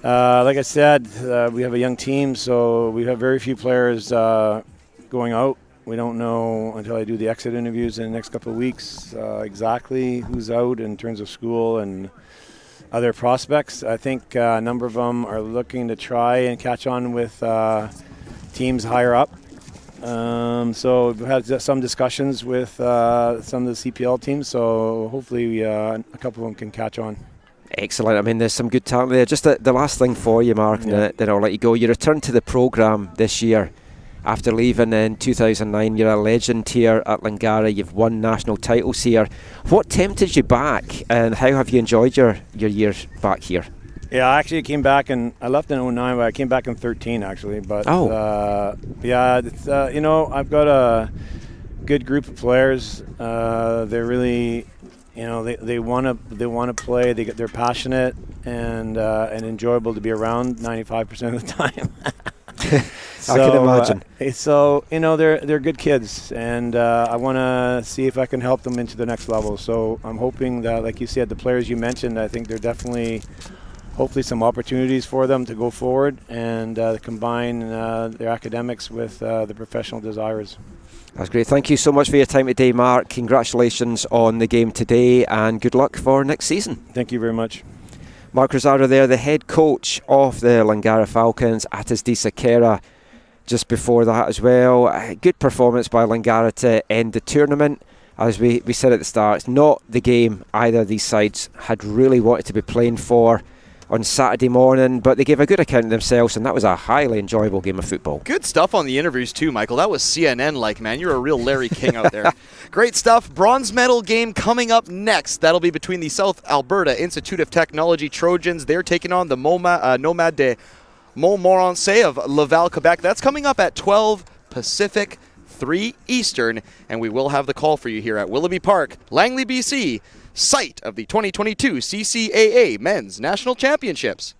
Like I said, we have a young team, so we have very few players going out. We don't know until I do the exit interviews in the next couple of weeks exactly who's out in terms of school and other prospects. I think a number of them are looking to try and catch on with teams higher up. So we've had some discussions with some of the CPL teams, so hopefully a couple of them can catch on. Excellent. I mean, there's some good talent there. Just the last thing for you, Mark, and then I'll let you go. You returned to the programme this year after leaving in 2009. You're a legend here at Langara. You've won national titles here. What tempted you back, and how have you enjoyed your years back here? Yeah, I actually came back I left in 09, but I came back in 13 actually. But yeah, it's, I've got a good group of players. They're really, they want to play. They're passionate and enjoyable to be around 95% of the time. I can imagine. So they're good kids, and I want to see if I can help them into the next level. So I'm hoping that, like you said, the players you mentioned, I think they're definitely, hopefully, some opportunities for them to go forward and combine their academics with the professional desires. That's great. Thank you so much for your time today, Mark. Congratulations on the game today, and good luck for next season. Thank you very much. Mark Rosado there, the head coach of the Langara Falcons, Atis Di Sakera just before that as well. A good performance by Langara to end the tournament. As we said at the start, it's not the game either of these sides had really wanted to be playing for on Saturday morning, but they gave a good account of themselves, and that was a highly enjoyable game of football. Good stuff on the interviews too, Michael. That was CNN-like, man. You're a real Larry King out there. Great stuff. Bronze medal game coming up next. That'll be between the South Alberta Institute of Technology Trojans. They're taking on the Nomad de Montmorency of Laval, Quebec. That's coming up at 12 Pacific, 3 Eastern, and we will have the call for you here at Willoughby Park, Langley, BC, site of the 2022 CCAA Men's National Championships.